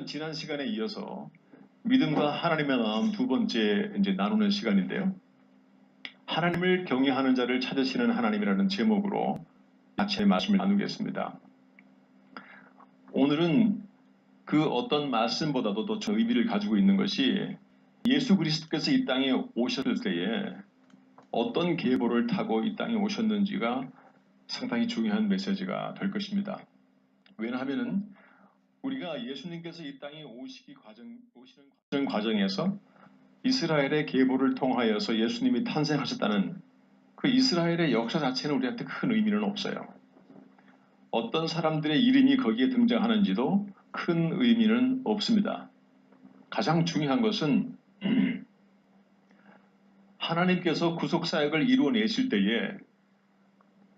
지난 시간에 이어서 믿음과 하나님의 마음 두 번째 나누는 시간인데요. 하나님을 경외하는 자를 찾으시는 하나님이라는 제목으로 같이 말씀을 나누겠습니다. 오늘은 그 어떤 말씀보다도 더 의미를 가지고 있는 것이 예수 그리스도께서 이 땅에 오셨을 때에 어떤 계보를 타고 이 땅에 오셨는지가 상당히 중요한 메시지가 될 것입니다. 왜냐하면 우리가 예수님께서 이 땅에 오시는 과정에서 이스라엘의 계보를 통하여서 예수님이 탄생하셨다는 그 이스라엘의 역사 자체는 우리한테 큰 의미는 없어요. 어떤 사람들의 이름이 거기에 등장하는지도 큰 의미는 없습니다. 가장 중요한 것은 하나님께서 구속사역을 이루어내실 때에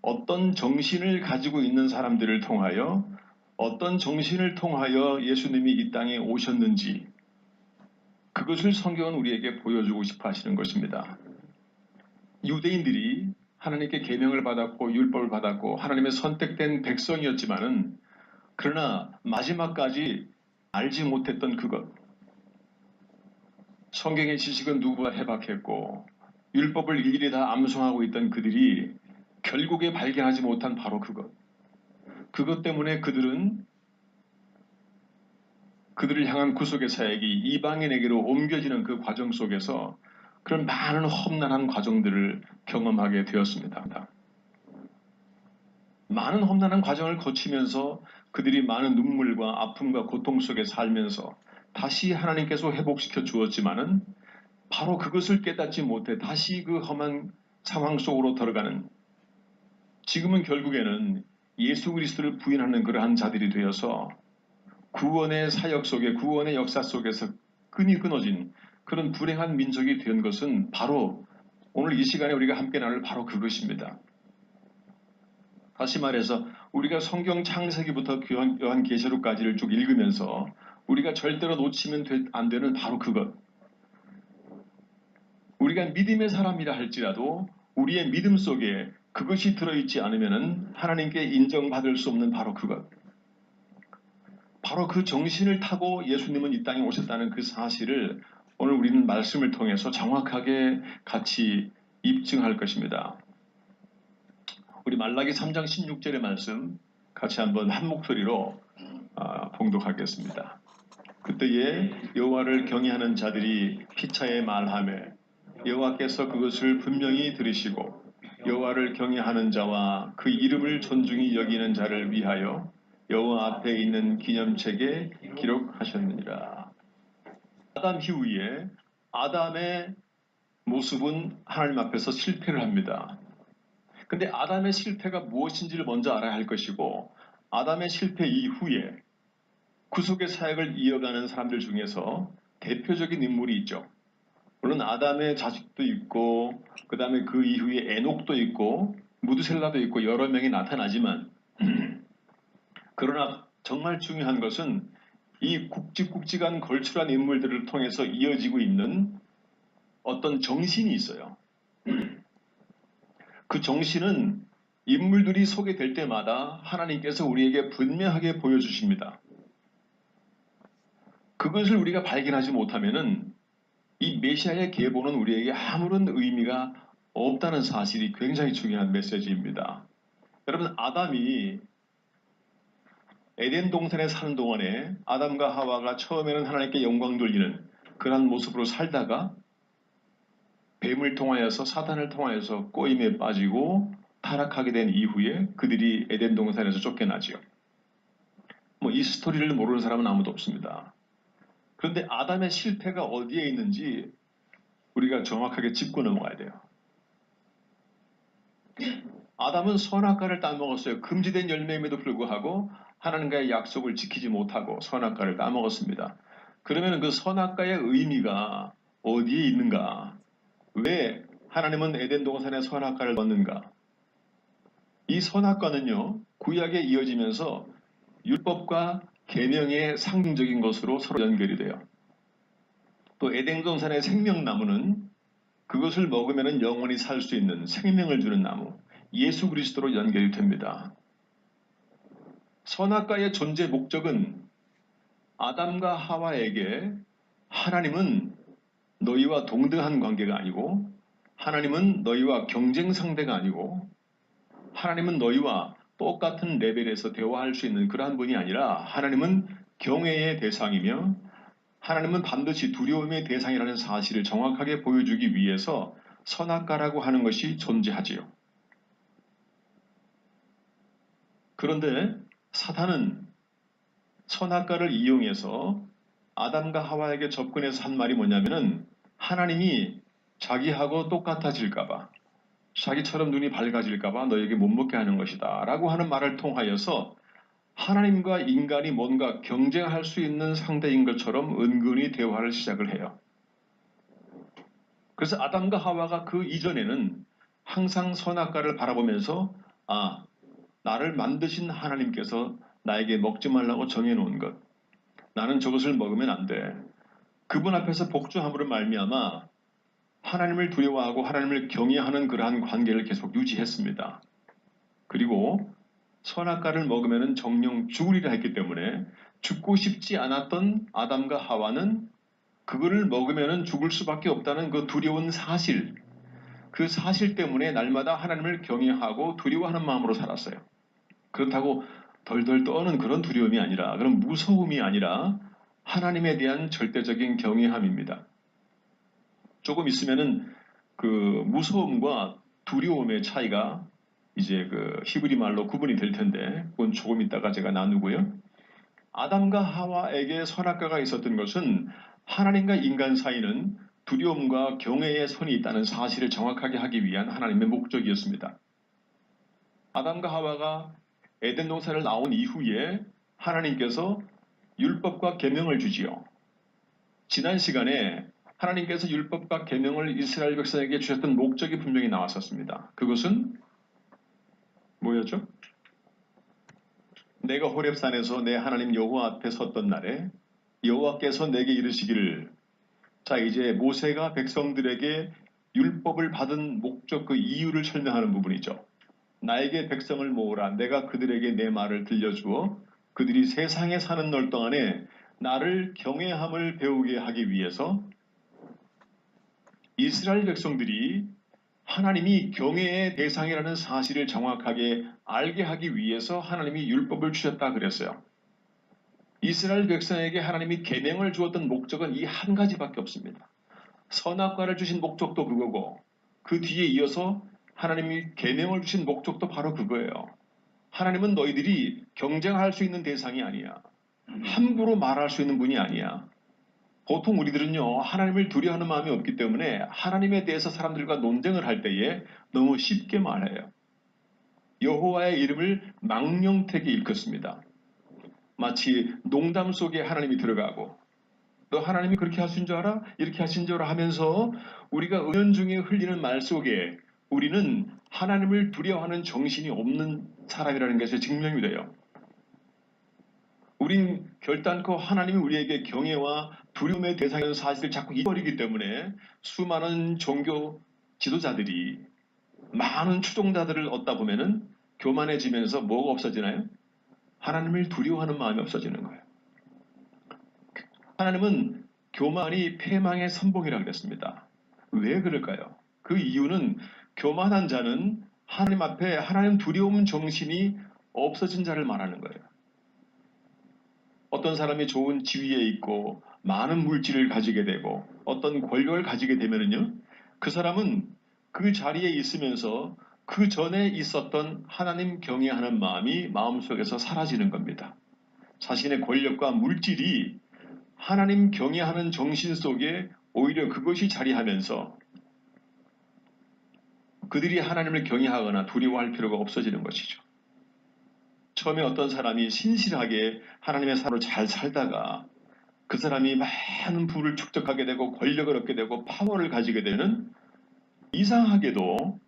어떤 정신을 가지고 있는 사람들을 통하여 어떤 정신을 통하여 예수님이 이 땅에 오셨는지 그것을 성경은 우리에게 보여주고 싶어 하시는 것입니다. 유대인들이 하나님께 계명을 받았고 율법을 받았고 하나님의 선택된 백성이었지만은 그러나 마지막까지 알지 못했던 그것, 성경의 지식은 누구보다 해박했고 율법을 일일이 다 암송하고 있던 그들이 결국에 발견하지 못한 바로 그것 때문에 그들을 향한 구속의 사역이 이방인에게로 옮겨지는 그 과정 속에서 그런 많은 험난한 과정들을 경험하게 되었습니다. 많은 험난한 과정을 거치면서 그들이 많은 눈물과 아픔과 고통 속에 살면서 다시 하나님께서 회복시켜 주었지만은 바로 그것을 깨닫지 못해 다시 그 험한 상황 속으로 들어가는, 지금은 결국에는 예수 그리스도를 부인하는 그러한 자들이 되어서 구원의 사역 속에, 구원의 역사 속에서 끈이 끊어진 그런 불행한 민족이 된 것은 바로 오늘 이 시간에 우리가 함께 나눌 바로 그것입니다. 다시 말해서 우리가 성경 창세기부터 요한계시록까지를 쭉 읽으면서 우리가 절대로 놓치면 안 되는 바로 그것. 우리가 믿음의 사람이라 할지라도 우리의 믿음 속에 그것이 들어있지 않으면 하나님께 인정받을 수 없는 바로 그것. 바로 그 정신을 타고 예수님은 이 땅에 오셨다는 그 사실을 오늘 우리는 말씀을 통해서 정확하게 같이 입증할 것입니다. 우리 말라기 3장 16절의 말씀 같이 한번 한 목소리로 봉독하겠습니다. 그때에 여호와를 경외하는 자들이 피차에 말하며 여호와께서 그것을 분명히 들으시고 여호와를 경외하는 자와 그 이름을 존중히 여기는 자를 위하여 여호와 앞에 있는 기념책에 기록하셨느니라. 아담 이후에 아담의 모습은 하나님 앞에서 실패를 합니다. 근데 아담의 실패가 무엇인지를 먼저 알아야 할 것이고 아담의 실패 이후에 구속의 사역을 이어가는 사람들 중에서 대표적인 인물이 있죠. 물론 아담의 자식도 있고 그 다음에 그 이후에 에녹도 있고 무드셀라도 있고 여러 명이 나타나지만 그러나 정말 중요한 것은 이 굵직굵직한 걸출한 인물들을 통해서 이어지고 있는 어떤 정신이 있어요. 그 정신은 인물들이 소개될 때마다 하나님께서 우리에게 분명하게 보여주십니다. 그것을 우리가 발견하지 못하면은 이 메시아의 계보는 우리에게 아무런 의미가 없다는 사실이 굉장히 중요한 메시지입니다. 여러분, 아담이 에덴 동산에 사는 동안에 아담과 하와가 처음에는 하나님께 영광 돌리는 그러한 모습으로 살다가 뱀을 통하여서 사탄을 통하여서 꼬임에 빠지고 타락하게 된 이후에 그들이 에덴 동산에서 쫓겨나지요. 이 스토리를 모르는 사람은 아무도 없습니다. 그런데 아담의 실패가 어디에 있는지 우리가 정확하게 짚고 넘어가야 돼요. 아담은 선악과를 따먹었어요. 금지된 열매임에도 불구하고 하나님과의 약속을 지키지 못하고 선악과를 따먹었습니다. 그러면 그 선악과의 의미가 어디에 있는가? 왜 하나님은 에덴 동산에 선악과를 넣었는가? 이 선악과는요, 구약에 이어지면서 율법과 계명의 상징적인 것으로 서로 연결이 돼요. 또 에덴 동산의 생명나무는 그것을 먹으면 영원히 살 수 있는 생명을 주는 나무, 예수 그리스도로 연결이 됩니다. 선악과의 존재 목적은 아담과 하와에게 하나님은 너희와 동등한 관계가 아니고, 하나님은 너희와 경쟁 상대가 아니고, 하나님은 너희와 똑같은 레벨에서 대화할 수 있는 그러한 분이 아니라 하나님은 경외의 대상이며 하나님은 반드시 두려움의 대상이라는 사실을 정확하게 보여주기 위해서 선악과라고 하는 것이 존재하지요. 그런데 사탄은 선악과를 이용해서 아담과 하와에게 접근해서 한 말이 뭐냐면은 하나님이 자기하고 똑같아질까봐, 자기처럼 눈이 밝아질까봐 너에게 못 먹게 하는 것이다 라고 하는 말을 통하여서 하나님과 인간이 뭔가 경쟁할 수 있는 상대인 것처럼 은근히 대화를 시작을 해요. 그래서 아담과 하와가 그 이전에는 항상 선악과를 바라보면서 나를 만드신 하나님께서 나에게 먹지 말라고 정해놓은 것, 나는 저것을 먹으면 안 돼. 그분 앞에서 복종함으로 말미암아 하나님을 두려워하고 하나님을 경외하는 그러한 관계를 계속 유지했습니다. 그리고 선악과를 먹으면 정령 죽으리라 했기 때문에 죽고 싶지 않았던 아담과 하와는 그거를 먹으면 죽을 수밖에 없다는 그 두려운 사실, 그 사실 때문에 날마다 하나님을 경외하고 두려워하는 마음으로 살았어요. 그렇다고 덜덜 떠는 그런 두려움이 아니라, 그런 무서움이 아니라 하나님에 대한 절대적인 경외함입니다. 조금 있으면은 그 무서움과 두려움의 차이가 이제 그 히브리 말로 구분이 될 텐데, 그건 조금 있다가 제가 나누고요. 아담과 하와에게 선악과가 있었던 것은 하나님과 인간 사이는 두려움과 경외의 선이 있다는 사실을 정확하게 하기 위한 하나님의 목적이었습니다. 아담과 하와가 에덴 동산을 나온 이후에 하나님께서 율법과 계명을 주지요. 지난 시간에 하나님께서 율법과 계명을 이스라엘 백성에게 주셨던 목적이 분명히 나왔었습니다. 그것은 뭐였죠? 내가 호렙산에서 내 하나님 여호와 앞에 섰던 날에 여호와께서 내게 이르시기를, 자 이제 모세가 백성들에게 율법을 받은 목적, 그 이유를 설명하는 부분이죠. 나에게 백성을 모으라. 내가 그들에게 내 말을 들려주어 그들이 세상에 사는 날 동안에 나를 경외함을 배우게 하기 위해서 이스라엘 백성들이 하나님이 경외의 대상이라는 사실을 정확하게 알게 하기 위해서 하나님이 율법을 주셨다 그랬어요. 이스라엘 백성에게 하나님이 계명을 주었던 목적은 이 한 가지밖에 없습니다. 선악과를 주신 목적도 그거고, 그 뒤에 이어서 하나님이 계명을 주신 목적도 바로 그거예요. 하나님은 너희들이 경쟁할 수 있는 대상이 아니야. 함부로 말할 수 있는 분이 아니야. 보통 우리들은요, 하나님을 두려워하는 마음이 없기 때문에 하나님에 대해서 사람들과 논쟁을 할 때에 너무 쉽게 말해요. 여호와의 이름을 망령되게 일컫습니다. 마치 농담 속에 하나님이 들어가고, 너 하나님이 그렇게 하신 줄 알아? 이렇게 하신 줄 알아? 하면서 우리가 은연중에 흘리는 말 속에 우리는 하나님을 두려워하는 정신이 없는 사람이라는 것에 증명이 돼요. 우린 결단코 하나님이 우리에게 경외와 두려움의 대상이라는 사실을 자꾸 잊어버리기 때문에 수많은 종교 지도자들이 많은 추종자들을 얻다 보면은 교만해지면서 뭐가 없어지나요? 하나님을 두려워하는 마음이 없어지는 거예요. 하나님은 교만이 패망의 선봉이라고 그랬습니다. 왜 그럴까요? 그 이유는 교만한 자는 하나님 앞에 하나님 두려움 정신이 없어진 자를 말하는 거예요. 어떤 사람이 좋은 지위에 있고 많은 물질을 가지게 되고 어떤 권력을 가지게 되면은요, 그 사람은 그 자리에 있으면서 그 전에 있었던 하나님 경외하는 마음이 마음속에서 사라지는 겁니다. 자신의 권력과 물질이 하나님 경외하는 정신 속에 오히려 그것이 자리하면서 그들이 하나님을 경외하거나 두려워할 필요가 없어지는 것이죠. 처음에 어떤 사람이 신실하게 하나님의 사람으로 잘 살다가 그 사람이 많은 부를 축적하게 되고 권력을 얻게 되고 파워를 가지게 되는, 이상하게도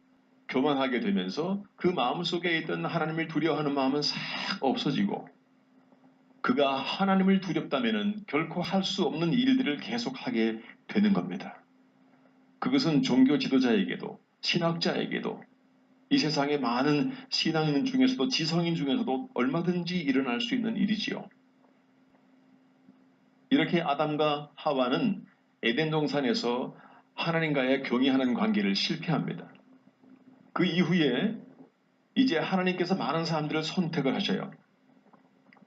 교만하게 되면서 그 마음속에 있던 하나님을 두려워하는 마음은 싹 없어지고, 그가 하나님을 두렵다면 결코 할 수 없는 일들을 계속하게 되는 겁니다. 그것은 종교 지도자에게도 신학자에게도 이 세상의 많은 신앙인 중에서도 지성인 중에서도 얼마든지 일어날 수 있는 일이지요. 이렇게 아담과 하와는 에덴 동산에서 하나님과의 경외하는 관계를 실패합니다. 그 이후에 이제 하나님께서 많은 사람들을 선택을 하셔요.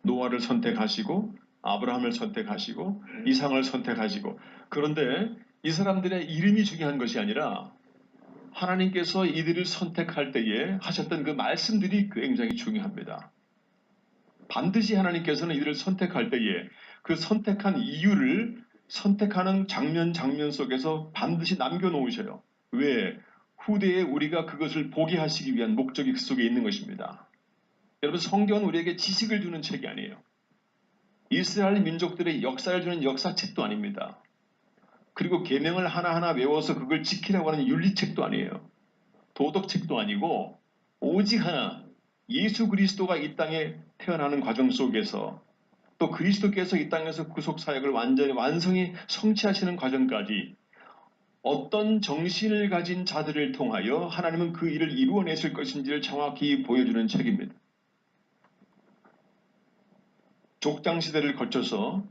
노아를 선택하시고 아브라함을 선택하시고 이상을 선택하시고, 그런데 이 사람들의 이름이 중요한 것이 아니라 하나님께서 이들을 선택할 때에 하셨던 그 말씀들이 굉장히 중요합니다. 반드시 하나님께서는 이들을 선택할 때에 그 선택한 이유를 선택하는 장면 속에서 반드시 남겨놓으셔요. 왜? 후대에 우리가 그것을 보게 하시기 위한 목적이 그 속에 있는 것입니다. 여러분, 성경은 우리에게 지식을 주는 책이 아니에요. 이스라엘 민족들의 역사를 주는 역사책도 아닙니다. 그리고 계명을 하나하나 외워서 그걸 지키라고 하는 윤리책도 아니에요. 도덕책도 아니고 오직 하나, 예수 그리스도가 이 땅에 태어나는 과정 속에서 또 그리스도께서 이 땅에서 구속사역을 완성히 성취하시는 과정까지 어떤 정신을 가진 자들을 통하여 하나님은 그 일을 이루어내실 것인지를 정확히 보여주는 책입니다. 족장 시대를 거쳐서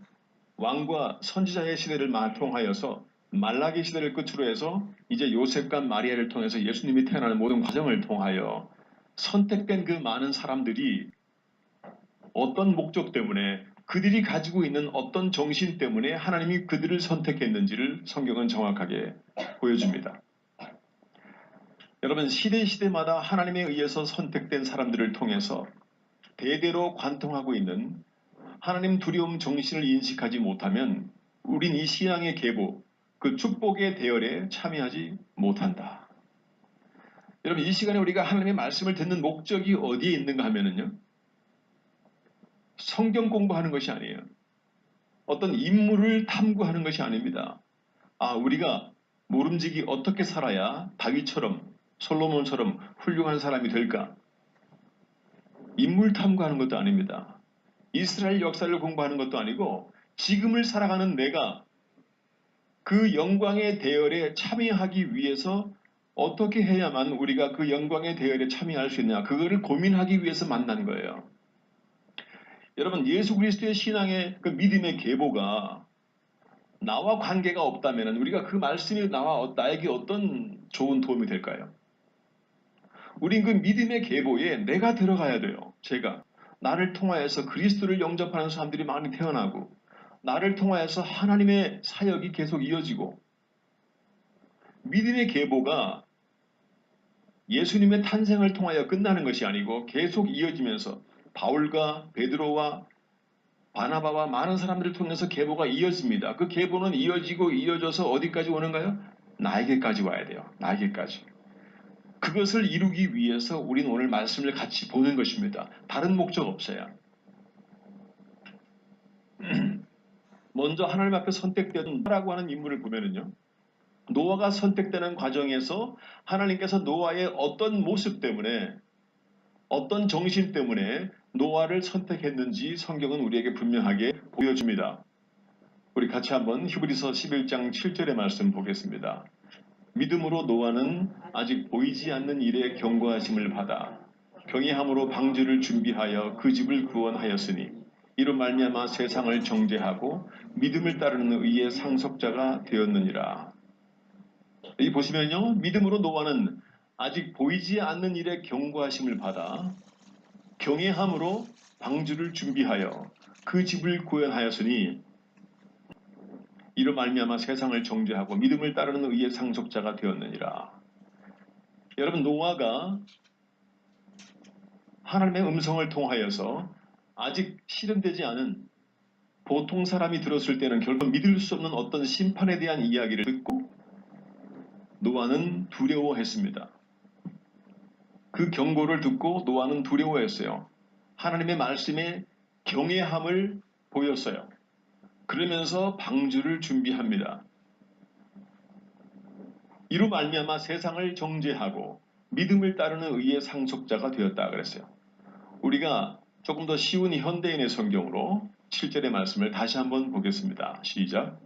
왕과 선지자의 시대를 통하여서 말라기 시대를 끝으로 해서 이제 요셉과 마리아를 통해서 예수님이 태어나는 모든 과정을 통하여 선택된 그 많은 사람들이 어떤 목적 때문에, 그들이 가지고 있는 어떤 정신 때문에 하나님이 그들을 선택했는지를 성경은 정확하게 보여줍니다. 여러분, 시대마다 하나님에 의해서 선택된 사람들을 통해서 대대로 관통하고 있는 하나님 두려움 정신을 인식하지 못하면 우린 이 신앙의 계보, 그 축복의 대열에 참여하지 못한다. 여러분, 이 시간에 우리가 하나님의 말씀을 듣는 목적이 어디에 있는가 하면은요, 성경 공부하는 것이 아니에요. 어떤 인물을 탐구하는 것이 아닙니다. 우리가 모름지기 어떻게 살아야 다윗처럼, 솔로몬처럼 훌륭한 사람이 될까? 인물 탐구하는 것도 아닙니다. 이스라엘 역사를 공부하는 것도 아니고 지금을 살아가는 내가 그 영광의 대열에 참여하기 위해서 어떻게 해야만 우리가 그 영광의 대열에 참여할 수 있냐, 그거를 고민하기 위해서 만난 거예요. 여러분, 예수 그리스도의 신앙의 그 믿음의 계보가 나와 관계가 없다면 우리가 그 말씀이 나에게 어떤 좋은 도움이 될까요? 우린 그 믿음의 계보에 내가 들어가야 돼요. 제가 나를 통하여서 그리스도를 영접하는 사람들이 많이 태어나고, 나를 통하여서 하나님의 사역이 계속 이어지고, 믿음의 계보가 예수님의 탄생을 통하여 끝나는 것이 아니고 계속 이어지면서 바울과 베드로와 바나바와 많은 사람들을 통해서 계보가 이어집니다. 그 계보는 이어지고 이어져서 어디까지 오는가요? 나에게까지 와야 돼요. 나에게까지. 그것을 이루기 위해서 우리는 오늘 말씀을 같이 보는 것입니다. 다른 목적 없어요. 먼저 하나님 앞에 선택된 노아라고 하는 인물을 보면은요, 노아가 선택되는 과정에서 하나님께서 노아의 어떤 모습 때문에, 어떤 정신 때문에 노아를 선택했는지 성경은 우리에게 분명하게 보여줍니다. 우리 같이 한번 히브리서 11장 7절의 말씀 보겠습니다. 믿음으로 노아는 아직 보이지 않는 일에 경고하심을 받아 경외함으로 방주를 준비하여 그 집을 구원하였으니 이로 말미암아 세상을 정죄하고 믿음을 따르는 의의 상속자가 되었느니라. 여기 보시면요, 믿음으로 노아는 아직 보이지 않는 일에 경고하심을 받아 경외함으로 방주를 준비하여 그 집을 구원하였으니 이로 말미암아 세상을 정죄하고 믿음을 따르는 의의 상속자가 되었느니라. 여러분, 노아가 하나님의 음성을 통하여서 아직 실현되지 않은, 보통 사람이 들었을 때는 결코 믿을 수 없는 어떤 심판에 대한 이야기를 듣고 노아는 두려워했습니다. 그 경고를 듣고 노아는 두려워했어요. 하나님의 말씀에 경외함을 보였어요. 그러면서 방주를 준비합니다. 이로 말미암아 세상을 정죄하고 믿음을 따르는 의의 상속자가 되었다 그랬어요. 우리가 조금 더 쉬운 현대인의 성경으로 7절의 말씀을 다시 한번 보겠습니다. 시작.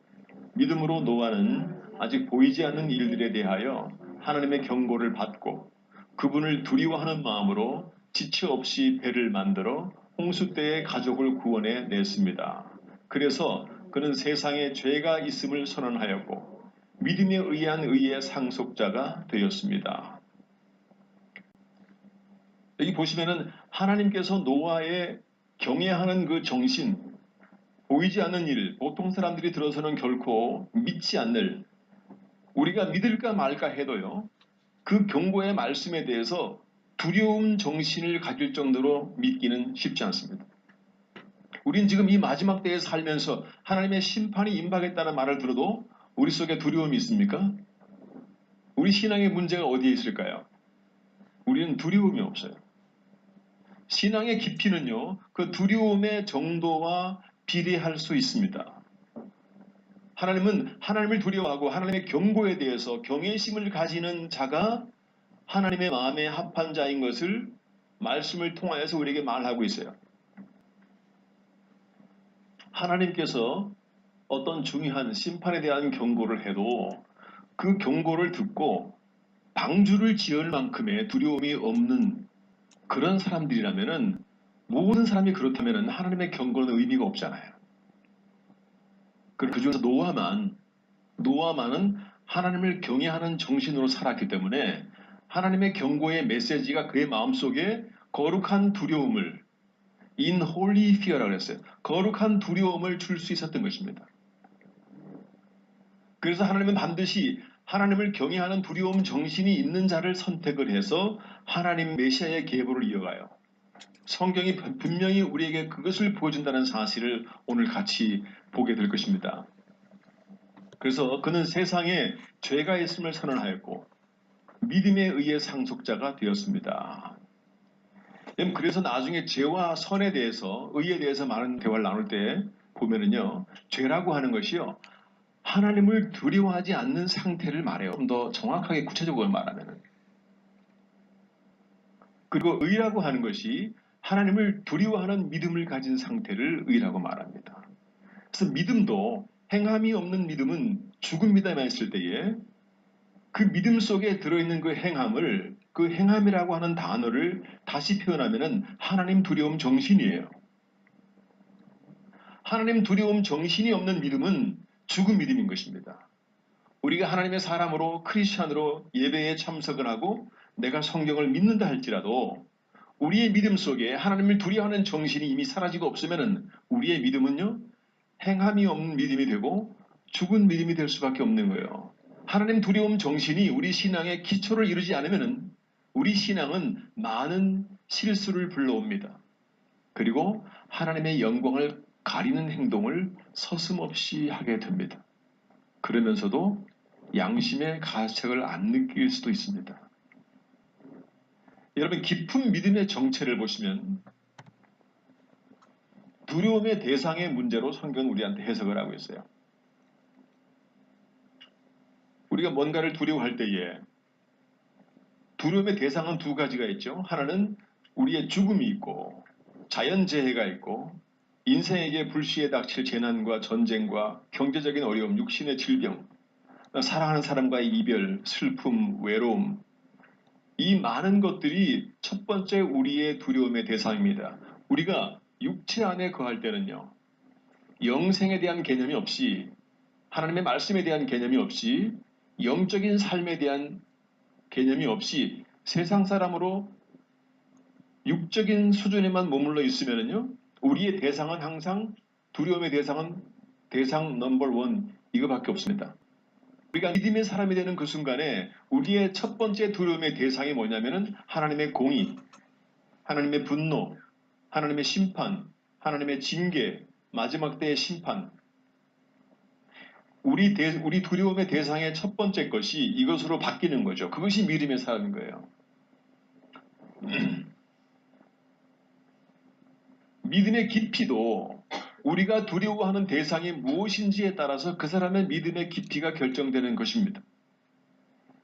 믿음으로 노아는 아직 보이지 않는 일들에 대하여 하나님의 경고를 받고 그분을 두려워하는 마음으로 지체 없이 배를 만들어 홍수 때의 가족을 구원해 냈습니다. 그래서 그는 세상에 죄가 있음을 선언하였고 믿음에 의한 의의 상속자가 되었습니다. 여기 보시면은 하나님께서 노아의 경외하는 그 정신, 보이지 않는 일, 보통 사람들이 들어서는 결코 믿지 않는, 우리가 믿을까 말까 해도요, 그 경고의 말씀에 대해서 두려움 정신을 가질 정도로 믿기는 쉽지 않습니다. 우린 지금 이 마지막 때에 살면서 하나님의 심판이 임박했다는 말을 들어도 우리 속에 두려움이 있습니까? 우리 신앙의 문제가 어디에 있을까요? 우리는 두려움이 없어요. 신앙의 깊이는요, 그 두려움의 정도와 비례할 수 있습니다. 하나님은 하나님을 두려워하고 하나님의 경고에 대해서 경외심을 가지는 자가 하나님의 마음에 합한 자인 것을 말씀을 통하여서 우리에게 말하고 있어요. 하나님께서 어떤 중요한 심판에 대한 경고를 해도 그 경고를 듣고 방주를 지을 만큼의 두려움이 없는 그런 사람들이라면은, 모든 사람이 그렇다면은 하나님의 경고는 의미가 없잖아요. 그 중에서 노아만은 하나님을 경외하는 정신으로 살았기 때문에 하나님의 경고의 메시지가 그의 마음속에 거룩한 두려움을, in holy fear라고 했어요. 거룩한 두려움을 줄 수 있었던 것입니다. 그래서 하나님은 반드시 하나님을 경외하는 두려움 정신이 있는 자를 선택을 해서 하나님 메시아의 계보를 이어가요. 성경이 분명히 우리에게 그것을 보여준다는 사실을 오늘 같이 보게 될 것입니다. 그래서 그는 세상에 죄가 있음을 선언하였고 믿음에 의해 상속자가 되었습니다. 그래서 나중에 죄와 선에 대해서, 의에 대해서 많은 대화를 나눌 때 보면은요, 죄라고 하는 것이요, 하나님을 두려워하지 않는 상태를 말해요. 좀 더 정확하게 구체적으로 말하면은. 그리고 의라고 하는 것이 하나님을 두려워하는 믿음을 가진 상태를 의라고 말합니다. 그래서 믿음도, 행함이 없는 믿음은 죽은 믿음에 있을 때에 그 믿음 속에 들어있는 그 행함을, 그 행함이라고 하는 단어를 다시 표현하면은 하나님 두려움 정신이에요. 하나님 두려움 정신이 없는 믿음은 죽은 믿음인 것입니다. 우리가 하나님의 사람으로, 크리스찬으로 예배에 참석을 하고 내가 성경을 믿는다 할지라도 우리의 믿음 속에 하나님을 두려워하는 정신이 이미 사라지고 없으면 우리의 믿음은요, 행함이 없는 믿음이 되고 죽은 믿음이 될 수밖에 없는 거예요. 하나님 두려움 정신이 우리 신앙의 기초를 이루지 않으면 우리 신앙은 많은 실수를 불러옵니다. 그리고 하나님의 영광을 가리는 행동을 서슴없이 하게 됩니다. 그러면서도 양심의 가책을 안 느낄 수도 있습니다. 여러분, 깊은 믿음의 정체를 보시면 두려움의 대상의 문제로 성경은 우리한테 해석을 하고 있어요. 우리가 뭔가를 두려워할 때에 두려움의 대상은 두 가지가 있죠. 하나는 우리의 죽음이 있고 자연재해가 있고 인생에게 불시에 닥칠 재난과 전쟁과 경제적인 어려움, 육신의 질병, 사랑하는 사람과의 이별, 슬픔, 외로움, 이 많은 것들이 첫 번째 우리의 두려움의 대상입니다. 우리가 육체 안에 거할 때는요, 영생에 대한 개념이 없이, 하나님의 말씀에 대한 개념이 없이, 영적인 삶에 대한 개념이 없이 세상 사람으로 육적인 수준에만 머물러 있으면요, 우리의 대상은 항상, 두려움의 대상은 대상 넘버 원, 이거밖에 없습니다. 우리가 믿음의 사람이 되는 그 순간에 우리의 첫 번째 두려움의 대상이 뭐냐면은 하나님의 공의, 하나님의 분노, 하나님의 심판, 하나님의 징계, 마지막 때의 심판. 우리 두려움의 대상의 첫 번째 것이 이것으로 바뀌는 거죠. 그것이 믿음의 사람인 거예요. 믿음의 깊이도 우리가 두려워하는 대상이 무엇인지에 따라서 그 사람의 믿음의 깊이가 결정되는 것입니다.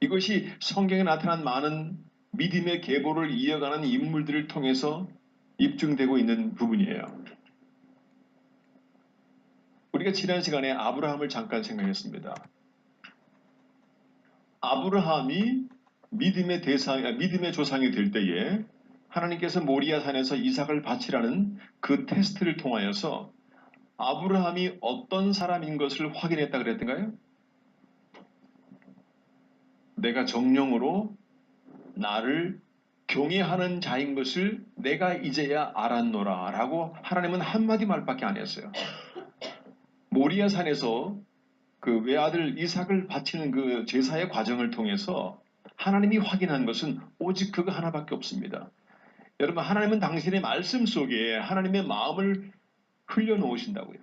이것이 성경에 나타난 많은 믿음의 계보를 이어가는 인물들을 통해서 입증되고 있는 부분이에요. 우리가 지난 시간에 아브라함을 잠깐 생각했습니다. 아브라함이 믿음의 조상이 될 때에 하나님께서 모리아 산에서 이삭을 바치라는 그 테스트를 통하여서 아브라함이 어떤 사람인 것을 확인했다 그랬던가요? 내가 정령으로 나를 경외하는 자인 것을 내가 이제야 알았노라 라고 하나님은 한마디 말밖에 안 했어요. 모리아 산에서 그 외아들 이삭을 바치는 그 제사의 과정을 통해서 하나님이 확인한 것은 오직 그거 하나밖에 없습니다. 여러분, 하나님은 당신의 말씀 속에 하나님의 마음을 흘려놓으신다고요.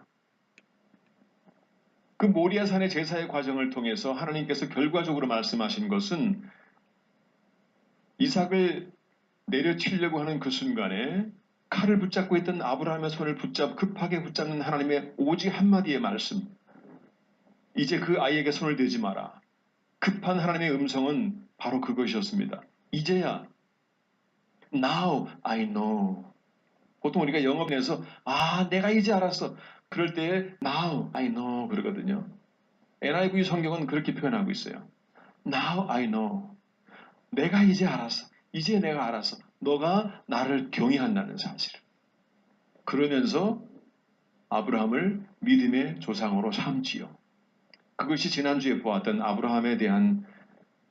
그 모리아 산의 제사의 과정을 통해서 하나님께서 결과적으로 말씀하신 것은 이삭을 내려치려고 하는 그 순간에 칼을 붙잡고 있던 아브라함의 손을 급하게 붙잡는 하나님의 오직 한마디의 말씀. 이제 그 아이에게 손을 대지 마라. 급한 하나님의 음성은 바로 그것이었습니다. 이제야 Now I know. 보통 우리가 영어에서 내가 이제 알았어. 그럴 때 Now I know 그러거든요. NIV 성경은 그렇게 표현하고 있어요. Now I know. 내가 이제 알았어. 이제 내가 알았어. 너가 나를 경외한다는 사실을. 그러면서 아브라함을 믿음의 조상으로 삼지요. 그것이 지난주에 보았던 아브라함에 대한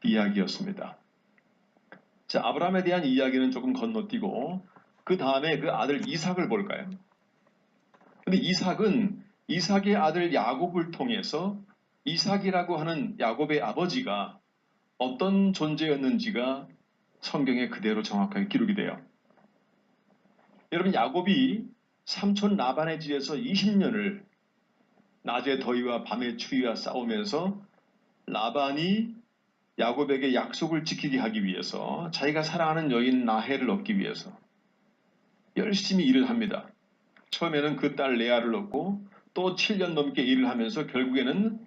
이야기였습니다. 자, 아브라함에 대한 이야기는 조금 건너뛰고 그 다음에 그 아들 이삭을 볼까요? 근데 이삭의 아들 야곱을 통해서 이삭이라고 하는 야곱의 아버지가 어떤 존재였는지가 성경에 그대로 정확하게 기록이 돼요. 여러분, 야곱이 삼촌 라반의 집에서 20년을 낮의 더위와 밤의 추위와 싸우면서 라반이 야곱에게 약속을 지키게 하기 위해서 자기가 사랑하는 여인 라헬을 얻기 위해서 열심히 일을 합니다. 처음에는 그 딸 레아를 얻고 또 7년 넘게 일을 하면서 결국에는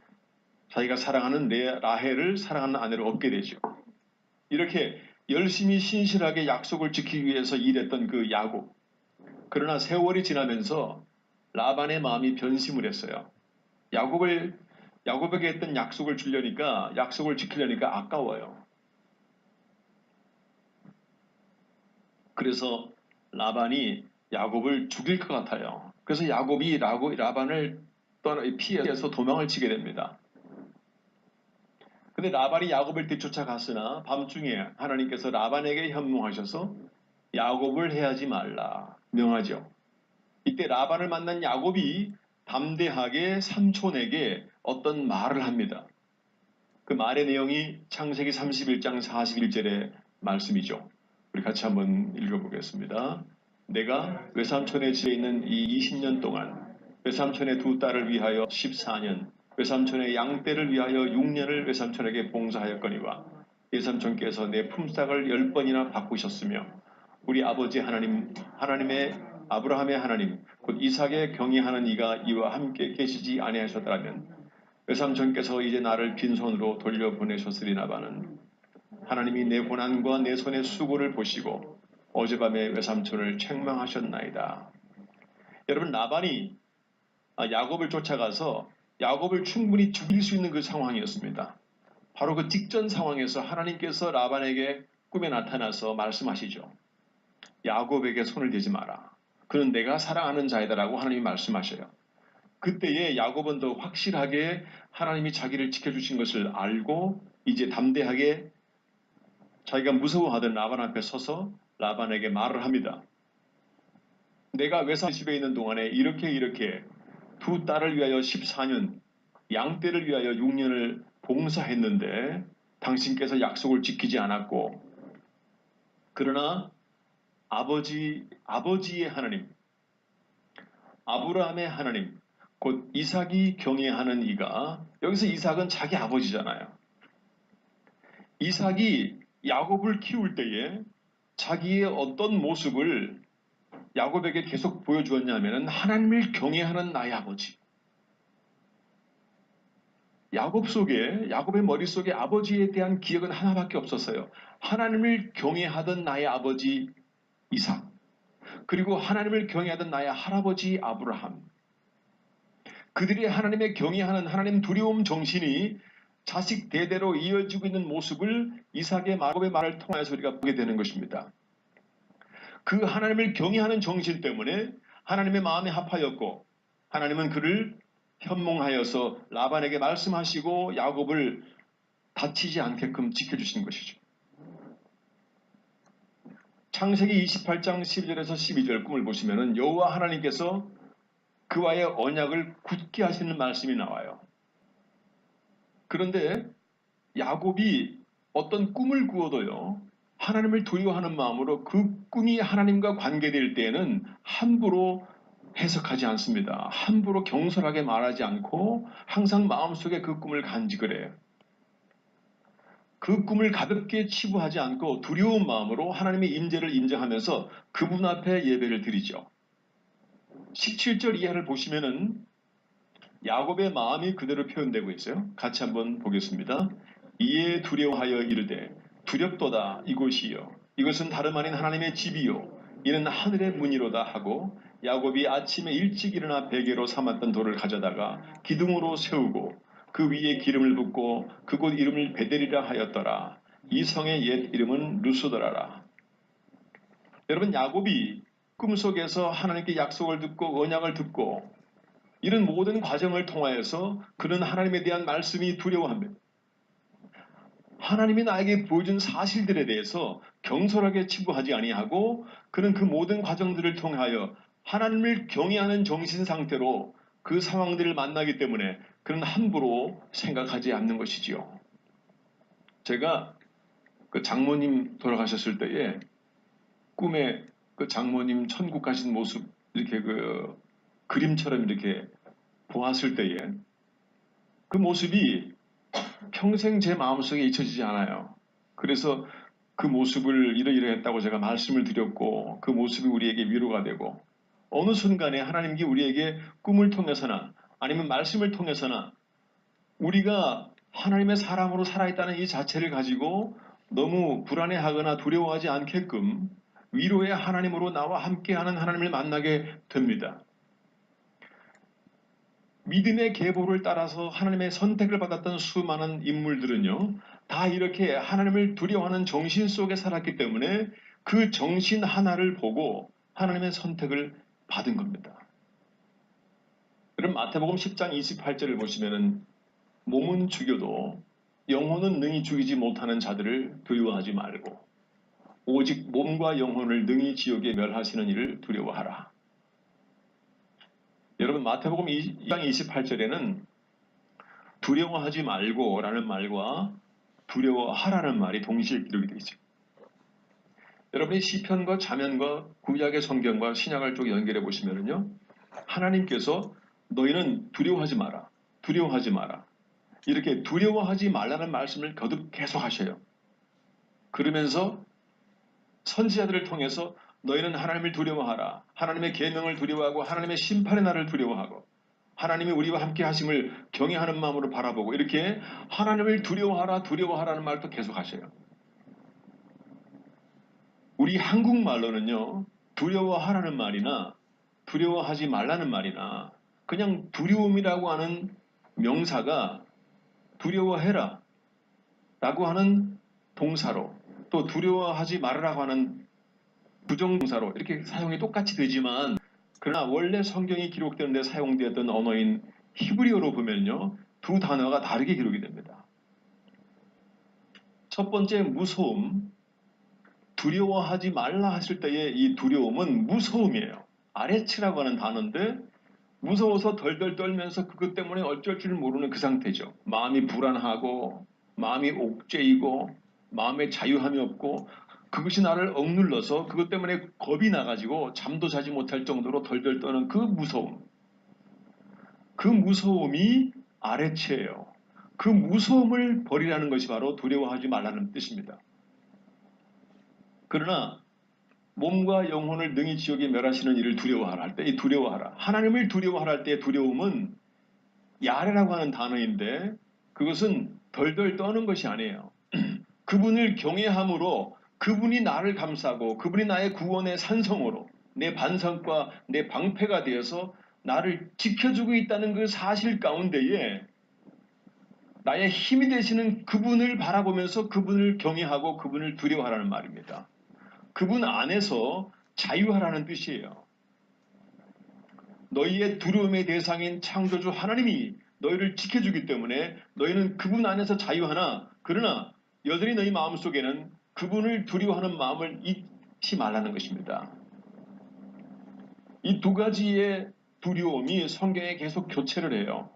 자기가 사랑하는 라헬을 사랑하는 아내를 얻게 되죠. 이렇게 열심히 신실하게 약속을 지키기 위해서 일했던 그 야곱. 그러나 세월이 지나면서 라반의 마음이 변심을 했어요. 야곱에게 했던 약속을 지키려니까 아까워요. 그래서 라반이 야곱을 죽일 것 같아요. 그래서 야곱이 라반을 피해서 도망을 치게 됩니다. 근데 라반이 야곱을 뒤쫓아갔으나 밤중에 하나님께서 라반에게 현몽하셔서 야곱을 해하지 말라 명하죠. 이때 라반을 만난 야곱이 담대하게 삼촌에게 어떤 말을 합니다. 그 말의 내용이 창세기 31장 41절의 말씀이죠. 우리 같이 한번 읽어보겠습니다. 내가 외삼촌의 집에 있는 이 20년 동안 외삼촌의 두 딸을 위하여 14년, 외삼촌의 양떼를 위하여 6년을 외삼촌에게 봉사하였거니와 외삼촌께서 내 품삯을 10번이나 바꾸셨으며 우리 아버지 하나님의 아브라함의 하나님, 곧 이삭의 경외하는 이가 이와 함께 계시지 아니하셨다면 외삼촌께서 이제 나를 빈손으로 돌려보내셨으리나마는 하나님이 내 고난과 내 손의 수고를 보시고 어젯밤에 외삼촌을 책망하셨나이다. 여러분, 라반이 야곱을 쫓아가서 야곱을 충분히 죽일 수 있는 그 상황이었습니다. 바로 그 직전 상황에서 하나님께서 라반에게 꿈에 나타나서 말씀하시죠. 야곱에게 손을 대지 마라. 그는 내가 사랑하는 자이다라고 하나님이 말씀하셔요. 그때에 야곱은 더 확실하게 하나님이 자기를 지켜주신 것을 알고 이제 담대하게 자기가 무서워하던 라반 앞에 서서 라반에게 말을 합니다. 내가 외삼 집에 있는 동안에 이렇게 두 딸을 위하여 14년, 양떼를 위하여 6년을 봉사했는데 당신께서 약속을 지키지 않았고 그러나 아버지의 하나님, 아브라함의 하나님, 곧 이삭이 경외하는 이가, 여기서 이삭은 자기 아버지잖아요. 이삭이 야곱을 키울 때에 자기의 어떤 모습을 야곱에게 계속 보여주었냐면 하나님을 경외하는 나의 아버지. 야곱의 머릿속에 아버지에 대한 기억은 하나밖에 없었어요. 하나님을 경외하던 나의 아버지 이삭. 그리고 하나님을 경외하던 나의 할아버지 아브라함. 그들이 하나님의 경외하는 하나님 두려움 정신이 자식 대대로 이어지고 있는 모습을 야곱의 말을 통해서 우리가 보게 되는 것입니다. 그 하나님을 경외하는 정신 때문에 하나님의 마음에 합하였고 하나님은 그를 현몽하여서 라반에게 말씀하시고 야곱을 다치지 않게끔 지켜주신 것이죠. 창세기 28장 12절에서 12절 꿈을 보시면은 여호와 하나님께서 그와의 언약을 굳게 하시는 말씀이 나와요. 그런데 야곱이 어떤 꿈을 꾸어도요, 하나님을 두려워하는 마음으로 그 꿈이 하나님과 관계될 때에는 함부로 해석하지 않습니다. 함부로 경솔하게 말하지 않고 항상 마음속에 그 꿈을 간직을 해요. 그 꿈을 가볍게 치부하지 않고 두려운 마음으로 하나님의 임재를 인정하면서 그분 앞에 예배를 드리죠. 17절 이하를 보시면은 야곱의 마음이 그대로 표현되고 있어요. 같이 한번 보겠습니다. 이에 두려워하여 이르되 두렵도다 이곳이요 이것은 다름 아닌 하나님의 집이요 이는 하늘의 문이로다 하고 야곱이 아침에 일찍 일어나 베개로 삼았던 돌을 가져다가 기둥으로 세우고 그 위에 기름을 붓고 그곳 이름을 베델이라 하였더라. 이 성의 옛 이름은 루스더라라. 여러분, 야곱이 꿈속에서 하나님께 약속을 듣고 언약을 듣고 이런 모든 과정을 통하여서 그는 하나님에 대한 말씀이 두려워합니다. 하나님이 나에게 보여준 사실들에 대해서 경솔하게 치부하지 아니하고 그는 그 모든 과정들을 통하여 하나님을 경외하는 정신 상태로 그 상황들을 만나기 때문에 그는 함부로 생각하지 않는 것이지요. 제가 그 장모님 돌아가셨을 때에 꿈에 그 장모님 천국 가신 모습 이렇게 그 그림처럼 이렇게 보았을 때에 그 모습이 평생 제 마음속에 잊혀지지 않아요. 그래서 그 모습을 이러이러했다고 제가 말씀을 드렸고 그 모습이 우리에게 위로가 되고 어느 순간에 하나님께 우리에게 꿈을 통해서나 아니면 말씀을 통해서나 우리가 하나님의 사람으로 살아있다는 이 자체를 가지고 너무 불안해하거나 두려워하지 않게끔 위로의 하나님으로 나와 함께하는 하나님을 만나게 됩니다. 믿음의 계보를 따라서 하나님의 선택을 받았던 수많은 인물들은요, 다 이렇게 하나님을 두려워하는 정신 속에 살았기 때문에 그 정신 하나를 보고 하나님의 선택을 받은 겁니다. 여러분, 마태복음 10장 28절을 보시면은 몸은 죽여도 영혼은 능히 죽이지 못하는 자들을 두려워하지 말고 오직 몸과 영혼을 능히 지옥에 멸하시는 이를 두려워하라. 여러분, 마태복음 2장 28절에는 두려워하지 말고 라는 말과 두려워하라는 말이 동시에 기록이 되어 있죠. 여러분이 시편과 자면과 구약의 성경과 신약을 쭉 연결해 보시면요, 하나님께서 너희는 두려워하지 마라, 두려워하지 마라, 이렇게 두려워하지 말라는 말씀을 거듭 계속 하셔요. 그러면서 선지자들을 통해서 너희는 하나님을 두려워하라, 하나님의 계명을 두려워하고 하나님의 심판의 날을 두려워하고 하나님이 우리와 함께 하심을 경외하는 마음으로 바라보고 이렇게 하나님을 두려워하라, 두려워하라는 말도 계속 하셔요. 우리 한국말로는요, 두려워하라는 말이나 두려워하지 말라는 말이나 그냥 두려움이라고 하는 명사가 두려워해라 라고 하는 동사로 또 두려워하지 말으라고 하는 부정동사로 이렇게 사용이 똑같이 되지만 그러나 원래 성경이 기록되는 데 사용되었던 언어인 히브리어로 보면요, 두 단어가 다르게 기록이 됩니다. 첫 번째 무서움, 두려워하지 말라 하실 때의 이 두려움은 무서움이에요. 아레츠라고 하는 단어인데 무서워서 덜덜 떨면서 그것 때문에 어쩔 줄 모르는 그 상태죠. 마음이 불안하고 마음이 옥죄이고 마음에 자유함이 없고 그것이 나를 억눌러서 그것 때문에 겁이 나가지고 잠도 자지 못할 정도로 덜덜 떠는 그 무서움. 그 무서움이 아레츠예요. 그 무서움을 버리라는 것이 바로 두려워하지 말라는 뜻입니다. 그러나 몸과 영혼을 능히 지옥에 멸하시는 이를 두려워하라 할 때 이 두려워하라. 하나님을 두려워하라 할 때의 두려움은 야레라고 하는 단어인데 그것은 덜덜 떠는 것이 아니에요. 그분을 경외함으로 그분이 나를 감싸고 그분이 나의 구원의 산성으로 내 반성과 내 방패가 되어서 나를 지켜주고 있다는 그 사실 가운데에 나의 힘이 되시는 그분을 바라보면서 그분을 경외하고 그분을 두려워하라는 말입니다. 그분 안에서 자유하라는 뜻이에요. 너희의 두려움의 대상인 창조주 하나님이 너희를 지켜주기 때문에 너희는 그분 안에서 자유하나 그러나 여전히 너희 마음속에는 그분을 두려워하는 마음을 잊지 말라는 것입니다. 이 두 가지의 두려움이 성경에 계속 교체를 해요.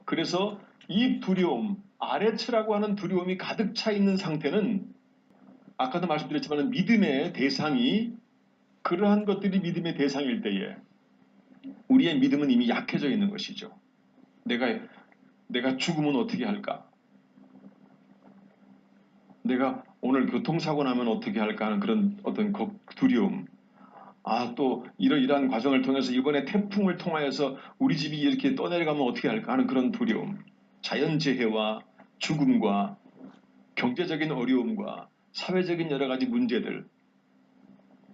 그래서 이 두려움, 아레츠라고 하는 두려움이 가득 차 있는 상태는 아까도 말씀드렸지만 믿음의 대상이 그러한 것들이 믿음의 대상일 때에 우리의 믿음은 이미 약해져 있는 것이죠. 내가 죽으면 어떻게 할까? 내가 오늘 교통사고 나면 어떻게 할까 하는 그런 어떤 두려움. 또 이러이러한 과정을 통해서 이번에 태풍을 통하여서 우리 집이 이렇게 떠내려가면 어떻게 할까 하는 그런 두려움. 자연재해와 죽음과 경제적인 어려움과 사회적인 여러 가지 문제들.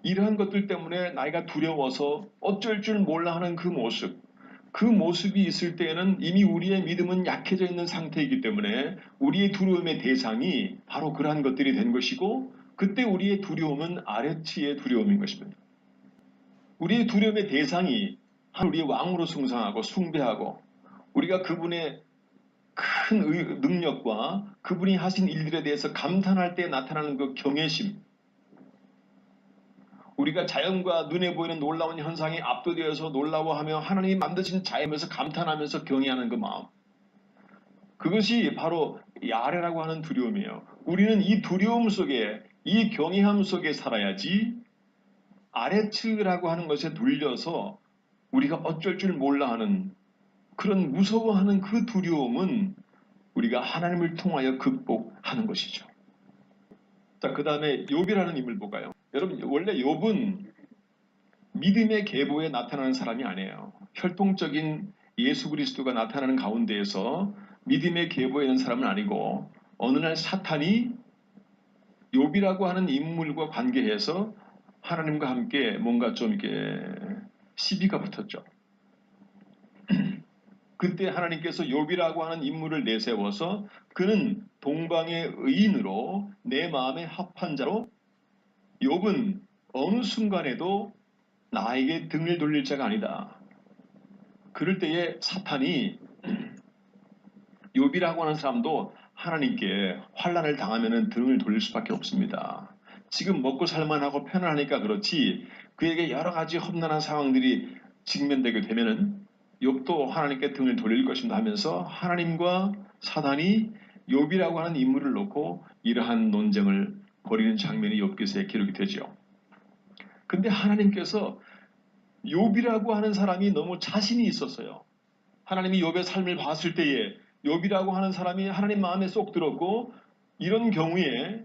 이러한 것들 때문에 나이가 두려워서 어쩔 줄 몰라 하는 그 모습. 그 모습이 있을 때에는 이미 우리의 믿음은 약해져 있는 상태이기 때문에 우리의 두려움의 대상이 바로 그러한 것들이 된 것이고 그때 우리의 두려움은 아레츠의 두려움인 것입니다. 우리의 두려움의 대상이 우리의 왕으로 숭상하고 숭배하고 우리가 그분의 큰 능력과 그분이 하신 일들에 대해서 감탄할 때 나타나는 그 경외심, 우리가 자연과 눈에 보이는 놀라운 현상에 압도되어서 놀라워하며 하나님이 만드신 자연에서 감탄하면서 경외하는 그 마음, 그것이 바로 야레라고 하는 두려움이에요. 우리는 이 두려움 속에, 이 경외함 속에 살아야지 아레츠라고 하는 것에 눌려서 우리가 어쩔 줄 몰라 하는 그런 무서워하는 그 두려움은 우리가 하나님을 통하여 극복하는 것이죠. 자, 그 다음에 욥이라는 인물 볼까요? 여러분, 원래 욥은 믿음의 계보에 나타나는 사람이 아니에요. 혈통적인 예수 그리스도가 나타나는 가운데에서 믿음의 계보에 있는 사람은 아니고 어느 날 사탄이 욥이라고 하는 인물과 관계해서 하나님과 함께 뭔가 좀 이렇게 시비가 붙었죠. 그때 하나님께서 욥이라고 하는 인물을 내세워서 그는 동방의 의인으로 내 마음에 합한 자로 욥은 어느 순간에도 나에게 등을 돌릴 자가 아니다. 그럴 때에 사탄이 욥이라고 하는 사람도 하나님께 환난을 당하면 등을 돌릴 수밖에 없습니다. 지금 먹고 살만하고 편안하니까 그렇지 그에게 여러 가지 험난한 상황들이 직면되게 되면은 욥도 하나님께 등을 돌릴 것입니다 하면서 하나님과 사단이 욥이라고 하는 인물을 놓고 이러한 논쟁을 벌이는 장면이 욥기서에 기록이 되죠. 근데 하나님께서 욥이라고 하는 사람이 너무 자신이 있었어요. 하나님이 욥의 삶을 봤을 때에 욥이라고 하는 사람이 하나님 마음에 쏙 들었고 이런 경우에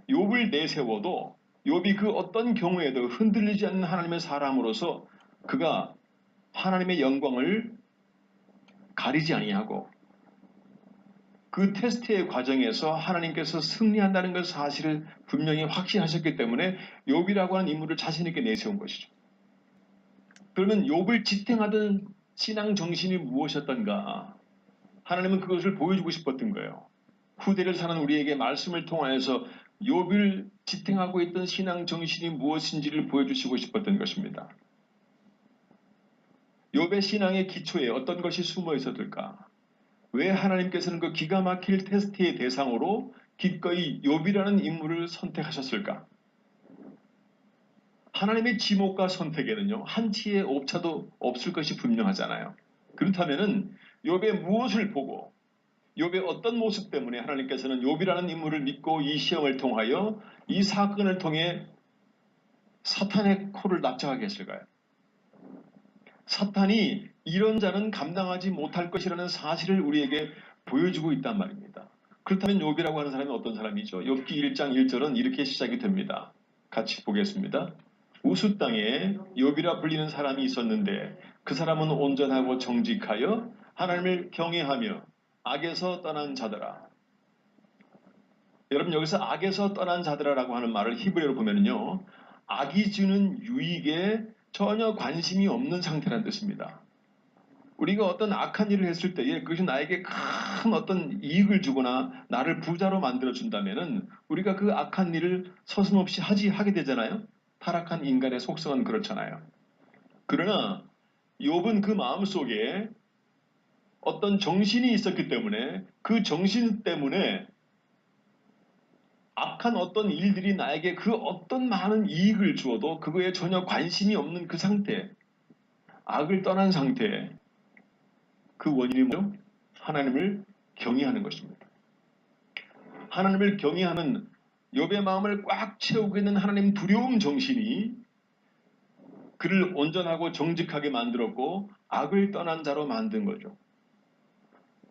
욥을 내세워도 욥이 그 어떤 경우에도 흔들리지 않는 하나님의 사람으로서 그가 하나님의 영광을 가리지 아니하고 그 테스트의 과정에서 하나님께서 승리한다는 것 사실을 분명히 확신하셨기 때문에 욥이라고 하는 인물을 자신 있게 내세운 것이죠. 그러면 욥을 지탱하던 신앙 정신이 무엇이었던가? 하나님은 그것을 보여주고 싶었던 거예요. 후대를 사는 우리에게 말씀을 통하여서 욥을 지탱하고 있던 신앙 정신이 무엇인지를 보여주시고 싶었던 것입니다. 욥의 신앙의 기초에 어떤 것이 숨어 있었을까? 왜 하나님께서는 그 기가 막힐 테스트의 대상으로 기꺼이 욥이라는 인물을 선택하셨을까? 하나님의 지목과 선택에는요, 한치의 오차도 없을 것이 분명하잖아요. 그렇다면은 욥의 무엇을 보고 욥의 어떤 모습 때문에 하나님께서는 욥이라는 인물을 믿고 이 시험을 통하여 이 사건을 통해 사탄의 코를 납작하게 했을까요? 사탄이 이런 자는 감당하지 못할 것이라는 사실을 우리에게 보여주고 있단 말입니다. 그렇다면 욥이라고 하는 사람이 어떤 사람이죠? 욥기 1장 1절은 이렇게 시작이 됩니다. 같이 보겠습니다. 우스 땅에 욥이라 불리는 사람이 있었는데 그 사람은 온전하고 정직하여 하나님을 경외하며 악에서 떠난 자더라. 여러분 여기서 악에서 떠난 자더라라고 하는 말을 히브리어로 보면요. 악이 주는 유익에 전혀 관심이 없는 상태라는 뜻입니다. 우리가 어떤 악한 일을 했을 때에 그것이 나에게 큰 어떤 이익을 주거나 나를 부자로 만들어준다면은 우리가 그 악한 일을 서슴없이 하게 되잖아요. 타락한 인간의 속성은 그렇잖아요. 그러나 욥은 그 마음속에 어떤 정신이 있었기 때문에 그 정신 때문에 악한 어떤 일들이 나에게 그 어떤 많은 이익을 주어도 그거에 전혀 관심이 없는 그 상태, 악을 떠난 상태, 그 원인이 뭐죠? 하나님을 경외하는 것입니다. 하나님을 경외하는 욥의 마음을 꽉 채우고 있는 하나님 두려움 정신이 그를 온전하고 정직하게 만들었고 악을 떠난 자로 만든 거죠.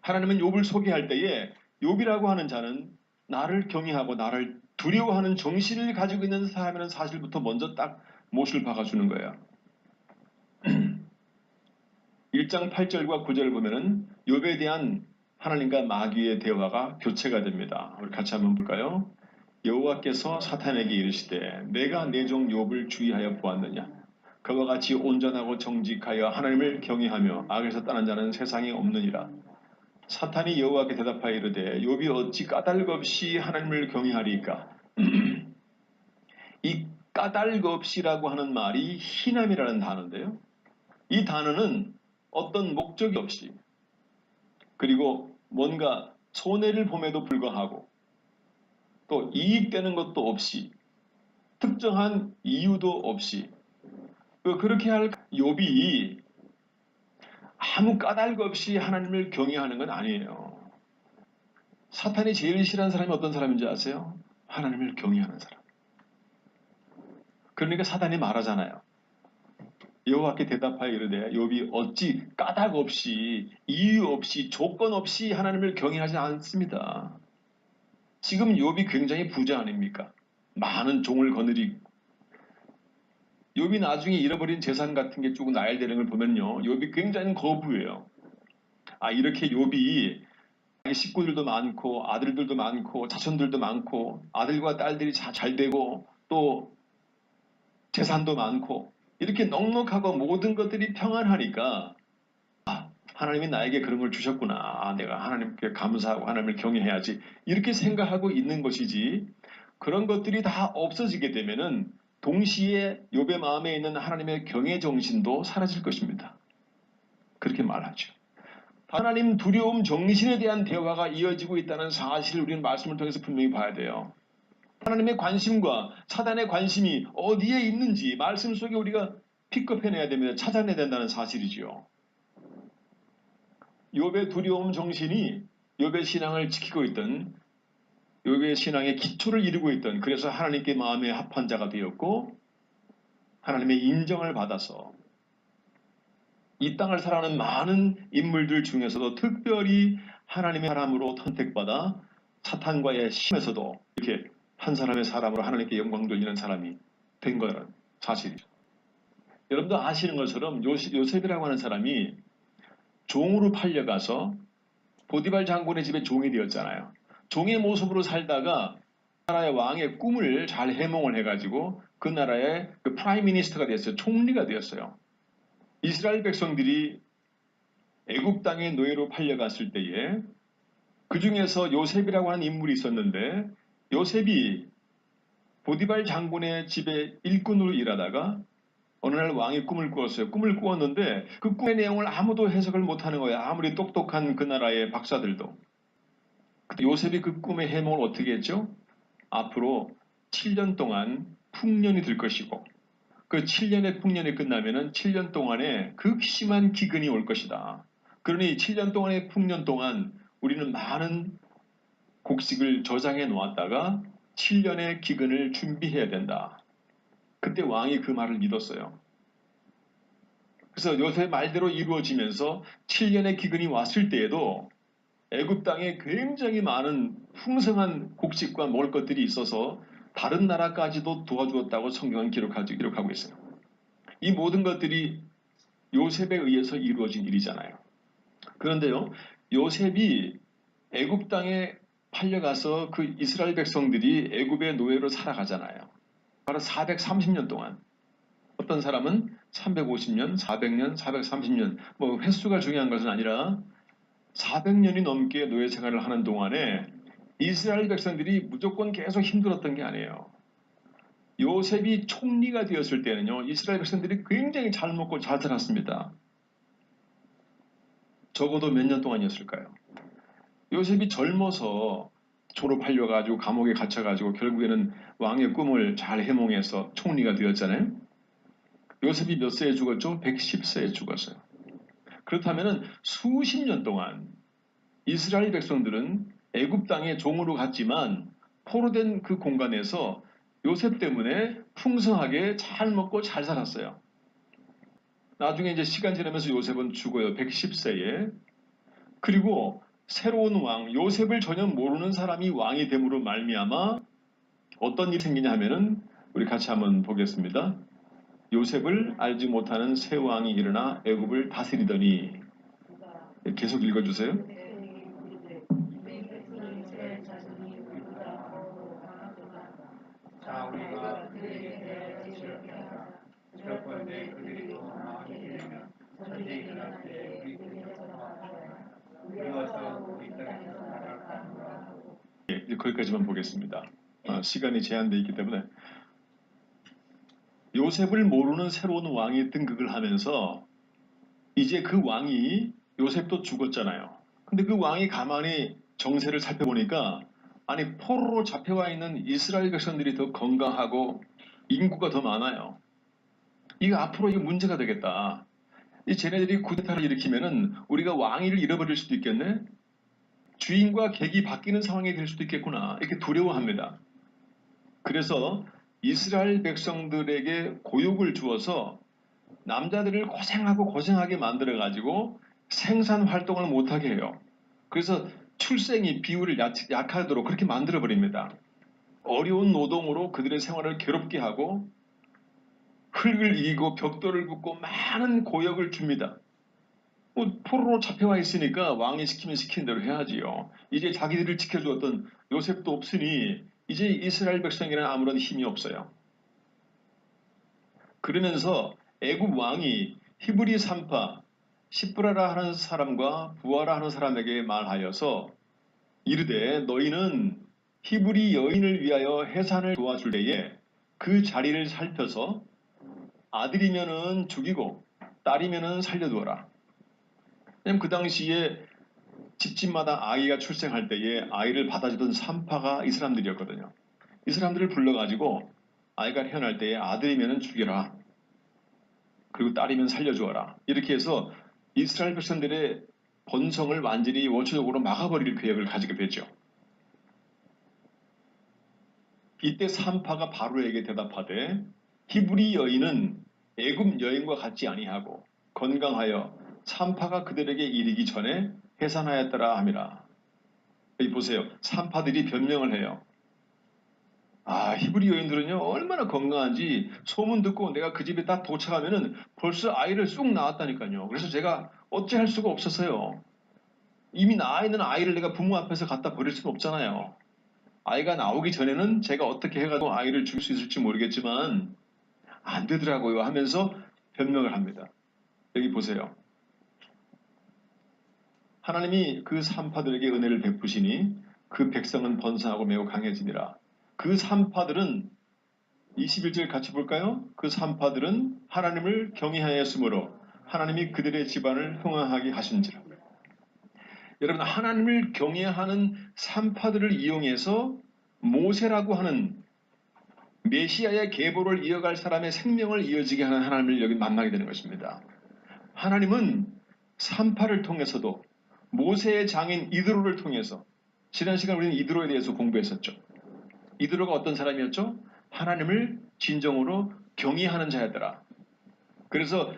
하나님은 욥을 소개할 때에 욥이라고 하는 자는 나를 경외하고 나를 두려워하는 정신을 가지고 있는 사람이라는 사실부터 먼저 딱 못을 박아주는 거예요. 1장 8절과 9절을 보면은 욥에 대한 하나님과 마귀의 대화가 교체가 됩니다. 우리 같이 한번 볼까요? 여호와께서 사탄에게 이르시되 내가 내 종 욥을 주의하여 보았느냐 그와 같이 온전하고 정직하여 하나님을 경외하며 악에서 떠난 자는 세상에 없느니라. 사탄이 여호와께 대답하여 이르되 욥이 어찌 까닭 없이 하나님을 경외하리까. 이 까닭 없이라고 하는 말이 희남이라는 단어인데요. 이 단어는 어떤 목적이 없이 그리고 뭔가 손해를 봄에도 불구하고 또 이익되는 것도 없이 특정한 이유도 없이 그렇게 할 욥이 아무 까닭 없이 하나님을 경외하는 건 아니에요. 사탄이 제일 싫어하는 사람이 어떤 사람인지 아세요? 하나님을 경외하는 사람. 그러니까 사탄이 말하잖아요. 여호와께 대답하여 이르되 욥이 어찌 까닭 없이 이유 없이 조건 없이 하나님을 경외하지 않습니다. 지금 욥이 굉장히 부자 아닙니까? 많은 종을 거느리고 욥이 나중에 잃어버린 재산 같은 게 쭉 나열되는 걸 보면요. 욥이 굉장히 거부해요. 이렇게 욥이 식구들도 많고 아들들도 많고 자손들도 많고 아들과 딸들이 잘 되고 또 재산도 많고 이렇게 넉넉하고 모든 것들이 평안하니까 하나님이 나에게 그런 걸 주셨구나. 내가 하나님께 감사하고 하나님을 경외해야지. 이렇게 생각하고 있는 것이지 그런 것들이 다 없어지게 되면은 동시에 욥의 마음에 있는 하나님의 경외 정신도 사라질 것입니다. 그렇게 말하죠. 하나님 두려움 정신에 대한 대화가 이어지고 있다는 사실을 우리는 말씀을 통해서 분명히 봐야 돼요. 하나님의 관심과 사단의 관심이 어디에 있는지 말씀 속에 우리가 픽업해내야 됩니다. 찾아내야 된다는 사실이지요. 욥의 두려움 정신이 욥의 신앙을 지키고 있던 욥의 신앙의 기초를 이루고 있던 그래서 하나님께 마음에 합한 자가 되었고 하나님의 인정을 받아서 이 땅을 살아가는 많은 인물들 중에서도 특별히 하나님의 사람으로 선택받아 사탄과의 심에서도 이렇게 한 사람의 사람으로 하나님께 영광 돌리는 사람이 된 거라는 사실이죠. 여러분도 아시는 것처럼 요셉이라고 하는 사람이 종으로 팔려가서 보디발 장군의 집에 종이 되었잖아요. 종의 모습으로 살다가 나라의 왕의 꿈을 잘 해몽을 해가지고 그 나라의 그 프라임 미니스터가 됐어요. 총리가 되었어요. 이스라엘 백성들이 애굽 땅의 노예로 팔려갔을 때에 그 중에서 요셉이라고 하는 인물이 있었는데 요셉이 보디발 장군의 집에 일꾼으로 일하다가 어느 날 왕이 꿈을 꾸었어요. 꿈을 꾸었는데 그 꿈의 내용을 아무도 해석을 못하는 거예요. 아무리 똑똑한 그 나라의 박사들도. 요셉이 그 꿈의 해몽을 어떻게 했죠? 앞으로 7년 동안 풍년이 들 것이고 그 7년의 풍년이 끝나면은 7년 동안에 극심한 기근이 올 것이다. 그러니 7년 동안의 풍년 동안 우리는 많은 곡식을 저장해 놓았다가 7년의 기근을 준비해야 된다. 그때 왕이 그 말을 믿었어요. 그래서 요셉의 말대로 이루어지면서 7년의 기근이 왔을 때에도 애굽 땅에 굉장히 많은 풍성한 곡식과 먹을 것들이 있어서 다른 나라까지도 도와주었다고 성경은 기록하고 있어요. 이 모든 것들이 요셉에 의해서 이루어진 일이잖아요. 그런데요, 요셉이 애굽 땅에 팔려가서 그 이스라엘 백성들이 애굽의 노예로 살아가잖아요. 바로 430년 동안. 어떤 사람은 350년, 400년, 430년, 뭐 횟수가 중요한 것은 아니라 400년이 넘게 노예 생활을 하는 동안에 이스라엘 백성들이 무조건 계속 힘들었던 게 아니에요. 요셉이 총리가 되었을 때는요, 이스라엘 백성들이 굉장히 잘 먹고 잘 살았습니다. 적어도 몇 년 동안이었을까요? 요셉이 젊어서 졸업하려가지고 감옥에 갇혀가지고 결국에는 왕의 꿈을 잘 해몽해서 총리가 되었잖아요. 요셉이 몇 세에 죽었죠? 110세에 죽었어요. 그렇다면 수십 년 동안 이스라엘 백성들은 애굽 땅에 종으로 갔지만 포로된 그 공간에서 요셉 때문에 풍성하게 잘 먹고 잘 살았어요. 나중에 이제 시간 지나면서 요셉은 죽어요. 110세에. 그리고 새로운 왕, 요셉을 전혀 모르는 사람이 왕이 됨으로 말미암아 어떤 일이 생기냐 하면은 우리 같이 한번 보겠습니다. 요셉을 알지 못하는 새 왕이 일어나 애굽을 다스리더니 계속 읽어주세요. 우리가 그들에게 대하여 지시롭게 하자. 그럴건대 그들이 더 망하게 되면 전쟁이 일어날 때 우리 군에서 나가라. 우리가 싸우고 우리 땅에서 나갈까 하고. 이제 거기까지만 보겠습니다. 시간이 제한되어 있기 때문에 요셉을 모르는 새로운 왕이 등극을 하면서 이제 그 왕이 요셉도 죽었잖아요. 근데 그 왕이 가만히 정세를 살펴보니까 아니 포로로 잡혀와 있는 이스라엘 백성들이 더 건강하고 인구가 더 많아요. 이거 앞으로 이거 문제가 되겠다. 이 쟤네들이 쿠데타를 일으키면은 우리가 왕위를 잃어버릴 수도 있겠네. 주인과 객이 바뀌는 상황이 될 수도 있겠구나. 이렇게 두려워합니다. 그래서 이스라엘 백성들에게 고욕을 주어서 남자들을 고생하게 만들어가지고 생산 활동을 못하게 해요. 그래서 출생이 비율을 약하도록 그렇게 만들어버립니다. 어려운 노동으로 그들의 생활을 괴롭게 하고 흙을 이기고 벽돌을 붓고 많은 고역을 줍니다. 포로로 잡혀와 있으니까 왕이 시키면 시킨 대로 해야지요. 이제 자기들을 지켜주었던 요셉도 없으니 이제 이스라엘 백성에게는 아무런 힘이 없어요. 그러면서 애굽 왕이 히브리 산파 시브라라 하는 사람과 부하라 하는 사람에게 말하여서 이르되 너희는 히브리 여인을 위하여 해산을 도와줄 때에 그 자리를 살펴서 아들이면은 죽이고 딸이면은 살려두어라. 왜냐면 그 당시에 집집마다 아이가 출생할 때에 아이를 받아주던 산파가 이 사람들이었거든요. 이 사람들을 불러가지고 아이가 태어날 때에 아들이면은 죽여라. 그리고 딸이면 살려주어라. 이렇게 해서 이스라엘 백성들의 번성을 완전히 원초적으로 막아버릴 계획을 가지게 되죠. 이때 산파가 바로에게 대답하되 히브리 여인은 애굽 여인과 같지 아니하고 건강하여 산파가 그들에게 이르기 전에 해산하였더라 함이라. 여기 보세요. 산파들이 변명을 해요. 히브리 여인들은요 얼마나 건강한지 소문 듣고 내가 그 집에 딱 도착하면은 벌써 아이를 쑥 낳았다니까요. 그래서 제가 어찌할 수가 없었어요. 이미 나아 있는 아이를 내가 부모 앞에서 갖다 버릴 수는 없잖아요. 아이가 나오기 전에는 제가 어떻게 해가지고 아이를 죽일 수 있을지 모르겠지만 안 되더라고요 하면서 변명을 합니다. 여기 보세요. 하나님이 그 산파들에게 은혜를 베푸시니 그 백성은 번성하고 매우 강해지니라. 그 산파들은 21절 같이 볼까요? 그 산파들은 하나님을 경외하였으므로 하나님이 그들의 집안을 흥왕하게 하신지라. 여러분 하나님을 경외하는 산파들을 이용해서 모세라고 하는 메시아의 계보를 이어갈 사람의 생명을 이어지게 하는 하나님을 여기 만나게 되는 것입니다. 하나님은 산파를 통해서도 모세의 장인 이드로를 통해서 지난 시간 우리는 이드로에 대해서 공부했었죠. 이드로가 어떤 사람이었죠? 하나님을 진정으로 경외하는 자였더라. 그래서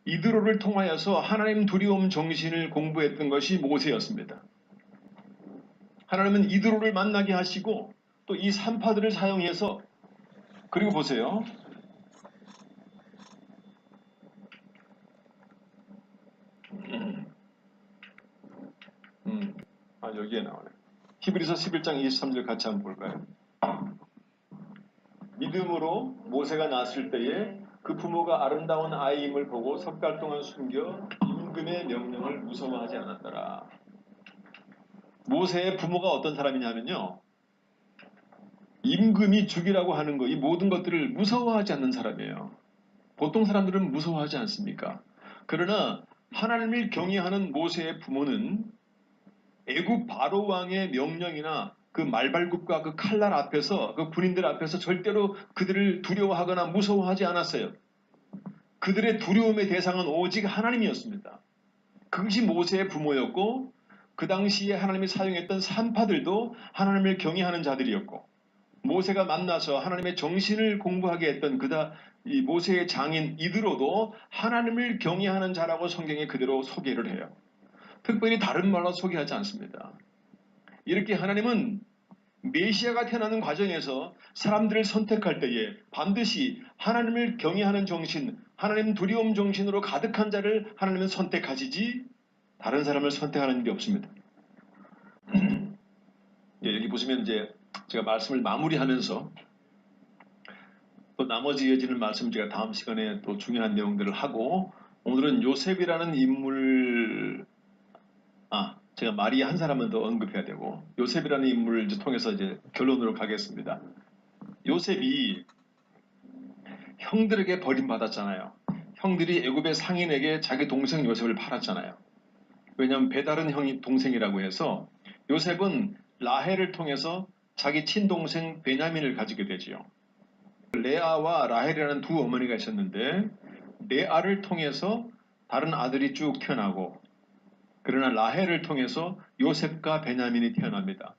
이드로를 통하여서 하나님 두려움 정신을 공부했던 것이 모세였습니다. 하나님은 이드로를 만나게 하시고 또 이 산파들을 사용해서 그리고 보세요. 여기에 나오네. 히브리서 11장 23절 같이 한번 볼까요? 믿음으로 모세가 낳았을 때에 그 부모가 아름다운 아이임을 보고 석 달 동안 숨겨 임금의 명령을 무서워하지 않았더라. 모세의 부모가 어떤 사람이냐면요. 임금이 죽이라고 하는 거, 이 모든 것들을 무서워하지 않는 사람이에요. 보통 사람들은 무서워하지 않습니까? 그러나 하나님을 경외하는 모세의 부모는 애굽 바로 왕의 명령이나 그 말발굽과 그 칼날 앞에서 그 군인들 앞에서 절대로 그들을 두려워하거나 무서워하지 않았어요. 그들의 두려움의 대상은 오직 하나님이었습니다. 그것이 모세의 부모였고 그 당시에 하나님이 사용했던 산파들도 하나님을 경외하는 자들이었고 모세가 만나서 하나님의 정신을 공부하게 했던 이 모세의 장인 이드로도 하나님을 경외하는 자라고 성경에 그대로 소개를 해요. 특별히 다른 말로 소개하지 않습니다. 이렇게 하나님은 메시아가 태어나는 과정에서 사람들을 선택할 때에 반드시 하나님을 경외하는 정신, 하나님 두려움 정신으로 가득한 자를 하나님은 선택하시지 다른 사람을 선택하는 게 없습니다. 여기 보시면 이제 제가 말씀을 마무리하면서 또 나머지 이어지는 말씀 제가 다음 시간에 또 중요한 내용들을 하고 오늘은 요셉이라는 인물 제가 마리아 한 사람은 더 언급해야 되고 요셉이라는 인물을 이제 통해서 이제 결론으로 가겠습니다. 요셉이 형들에게 버림받았잖아요. 형들이 애굽의 상인에게 자기 동생 요셉을 팔았잖아요. 왜냐하면 배다른 형이 동생이라고 해서 요셉은 라헬을 통해서 자기 친동생 베냐민을 가지게 되지요. 레아와 라헬이라는 두 어머니가 있었는데 레아를 통해서 다른 아들이 쭉 태어나고 그러나 라헬을 통해서 요셉과 베냐민이 태어납니다.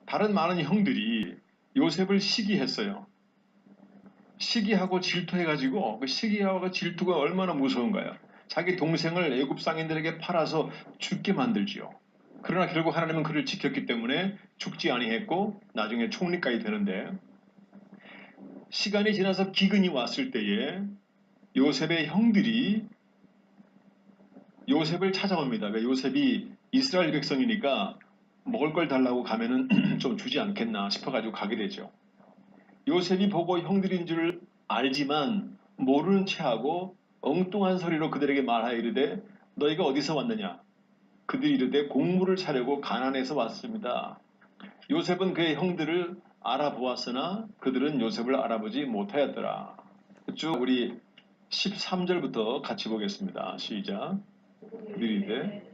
다른 많은 형들이 요셉을 시기했어요. 시기하고 질투해가지고 그 시기하고 질투가 얼마나 무서운가요? 자기 동생을 애굽 상인들에게 팔아서 죽게 만들지요. 그러나 결국 하나님은 그를 지켰기 때문에 죽지 아니했고 나중에 총리까지 되는데 시간이 지나서 기근이 왔을 때에 요셉의 형들이 요셉을 찾아옵니다. 왜 요셉이 이스라엘 백성이니까 먹을 걸 달라고 가면은 좀 주지 않겠나 싶어가지고 가게 되죠. 요셉이 보고 형들인 줄 알지만 모르는 체하고 엉뚱한 소리로 그들에게 말하여 이르되 너희가 어디서 왔느냐? 그들이 이르되 공물을 사려고 가나안에서 왔습니다. 요셉은 그의 형들을 알아보았으나 그들은 요셉을 알아보지 못하였더라. 쭉 우리 13절부터 같이 보겠습니다. 시작. 그들이 이르되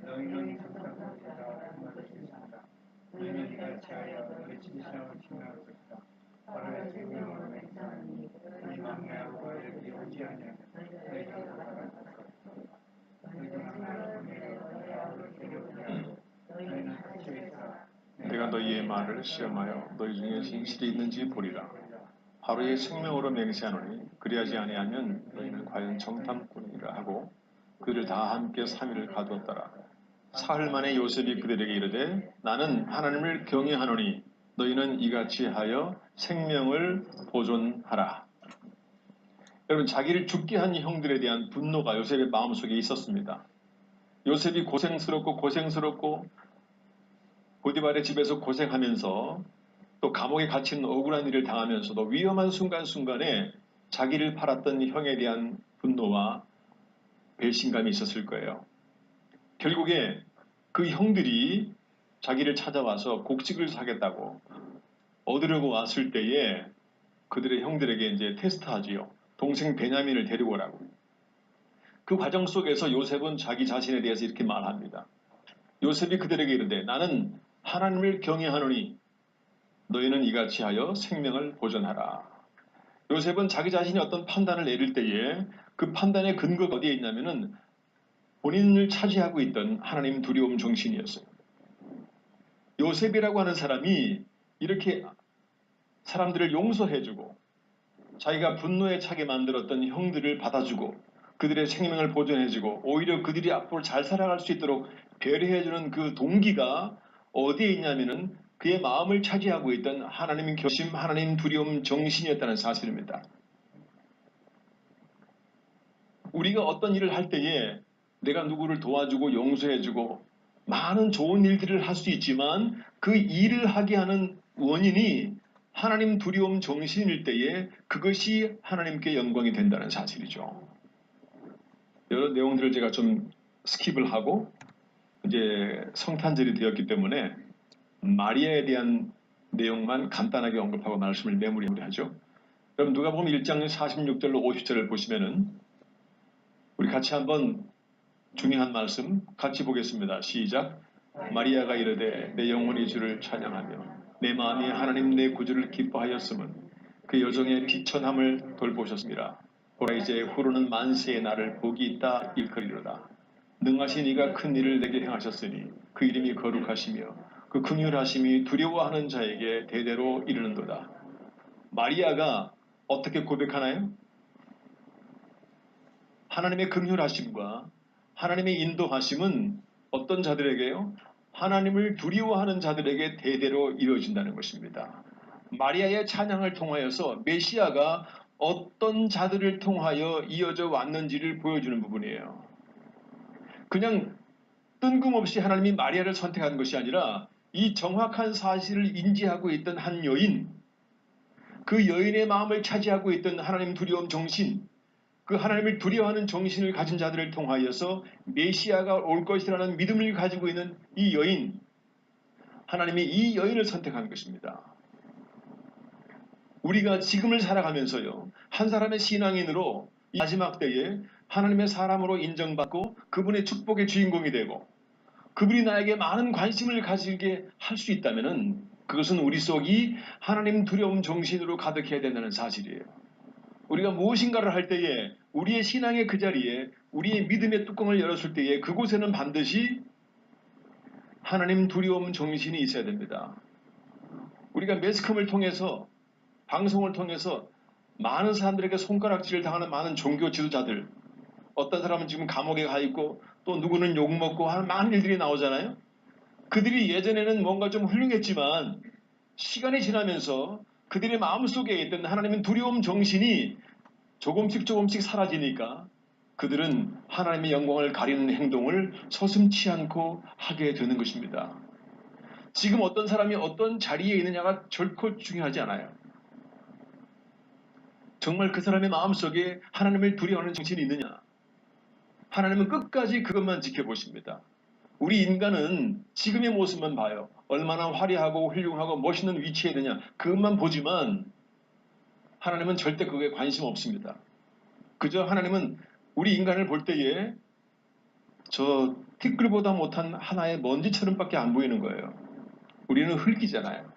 너희는 정상적이다 너희는 네가 지하여 너희 진실함을 증명할 것이다. 바로의 생명으로 맹세하니 너희 막내하고 너희들이 오지 아니하면 너희가 돌아갈 것이다. 너희가 막내하고 너희 아우를 데려오게 하고 너희는 갇혀있어 내가 너희의 말을 시험하여 너희 중에 진실이 있는지 보리라. 바로의 생명으로 맹세하노니 그리하지 아니하면 너희는 과연 정탐꾼이라 하고 그들을 다 함께 3일을 가두었더라. 사흘 만에 요셉이 그들에게 이르되 나는 하나님을 경외하노니 너희는 이같이 하여 생명을 보존하라. 여러분 자기를 죽게 한 형들에 대한 분노가 요셉의 마음속에 있었습니다. 요셉이 고생스럽고 보디발의 집에서 고생하면서 또 감옥에 갇힌 억울한 일을 당하면서도 위험한 순간순간에 자기를 팔았던 형에 대한 분노와 배신감이 있었을 거예요. 결국에 그 형들이 자기를 찾아와서 곡식을 사겠다고 얻으려고 왔을 때에 그들의 형들에게 이제 테스트하지요. 동생 베냐민을 데리고 오라고. 그 과정 속에서 요셉은 자기 자신에 대해서 이렇게 말합니다. 요셉이 그들에게 이르되 나는 하나님을 경외하노니 너희는 이같이 하여 생명을 보존하라. 요셉은 자기 자신이 어떤 판단을 내릴 때에 그 판단의 근거가 어디에 있냐면은 본인을 차지하고 있던 하나님 두려움 정신이었어요. 요셉이라고 하는 사람이 이렇게 사람들을 용서해주고 자기가 분노에 차게 만들었던 형들을 받아주고 그들의 생명을 보존해주고 오히려 그들이 앞으로 잘 살아갈 수 있도록 배려해주는 그 동기가 어디에 있냐면은 그의 마음을 차지하고 있던 하나님 결심, 하나님 두려움 정신이었다는 사실입니다. 우리가 어떤 일을 할 때에 내가 누구를 도와주고 용서해주고 많은 좋은 일들을 할 수 있지만 그 일을 하게 하는 원인이 하나님 두려움 정신일 때에 그것이 하나님께 영광이 된다는 사실이죠. 여러 내용들을 제가 좀 스킵을 하고 이제 성탄절이 되었기 때문에 마리아에 대한 내용만 간단하게 언급하고 말씀을 마무리하죠. 그럼 누가복음 1장 46절로 50절을 보시면은 우리 같이 한번 중요한 말씀 같이 보겠습니다. 시작. 마리아가 이르되 내 영혼이 주를 찬양하며 내 마음이 하나님 내 구주를 기뻐하였음은 그 여종의 비천함을 돌보셨습니다. 보라 이제 후로는 만세의 날을 복이 있다 일컬이로다. 능하신 이가 큰 일을 내게 행하셨으니 그 이름이 거룩하시며 그 긍휼하심이 두려워하는 자에게 대대로 이르는도다. 마리아가 어떻게 고백하나요? 하나님의 긍휼하심과 하나님의 인도하심은 어떤 자들에게요? 하나님을 두려워하는 자들에게 대대로 이루어진다는 것입니다. 마리아의 찬양을 통하여서 메시아가 어떤 자들을 통하여 이어져 왔는지를 보여주는 부분이에요. 그냥 뜬금없이 하나님이 마리아를 선택한 것이 아니라 이 정확한 사실을 인지하고 있던 한 여인, 그 여인의 마음을 차지하고 있던 하나님 두려움 정신, 그 하나님을 두려워하는 정신을 가진 자들을 통하여서 메시아가 올 것이라는 믿음을 가지고 있는 이 여인, 하나님이 이 여인을 선택한 것입니다. 우리가 지금을 살아가면서요, 한 사람의 신앙인으로 이 마지막 때에 하나님의 사람으로 인정받고 그분의 축복의 주인공이 되고 그분이 나에게 많은 관심을 가지게 할 수 있다면 그것은 우리 속이 하나님 두려움 정신으로 가득해야 된다는 사실이에요. 우리가 무엇인가를 할 때에 우리의 신앙의 그 자리에 우리의 믿음의 뚜껑을 열었을 때에 그곳에는 반드시 하나님 두려움 정신이 있어야 됩니다. 우리가 매스컴을 통해서 방송을 통해서 많은 사람들에게 손가락질을 당하는 많은 종교 지도자들, 어떤 사람은 지금 감옥에 가 있고 또 누구는 욕먹고 하는 많은 일들이 나오잖아요. 그들이 예전에는 뭔가 좀 훌륭했지만 시간이 지나면서 그들의 마음속에 있던 하나님의 두려움 정신이 조금씩 사라지니까 그들은 하나님의 영광을 가리는 행동을 서슴지 않고 하게 되는 것입니다. 지금 어떤 사람이 어떤 자리에 있느냐가 결코 중요하지 않아요. 정말 그 사람의 마음속에 하나님을 두려워하는 정신이 있느냐. 하나님은 끝까지 그것만 지켜보십니다. 우리 인간은 지금의 모습만 봐요. 얼마나 화려하고 훌륭하고 멋있는 위치에 있느냐. 그것만 보지만 하나님은 절대 그거에 관심 없습니다. 그저 하나님은 우리 인간을 볼 때에 저 티끌보다 못한 하나의 먼지처럼밖에 안 보이는 거예요. 우리는 흙이잖아요.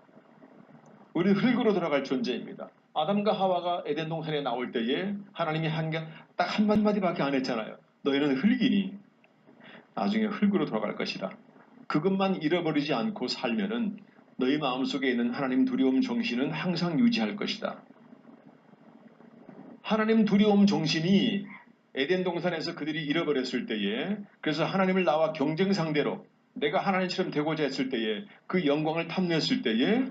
우리는 흙으로 돌아갈 존재입니다. 아담과 하와가 에덴 동산에 나올 때에 하나님이 딱 한마디밖에 안 했잖아요. 너희는 흙이니 나중에 흙으로 돌아갈 것이다. 그것만 잃어버리지 않고 살면은 너희 마음속에 있는 하나님 두려움 정신은 항상 유지할 것이다. 하나님 두려움 정신이 에덴 동산에서 그들이 잃어버렸을 때에, 그래서 하나님을 나와 경쟁 상대로 내가 하나님처럼 되고자 했을 때에, 그 영광을 탐냈을 때에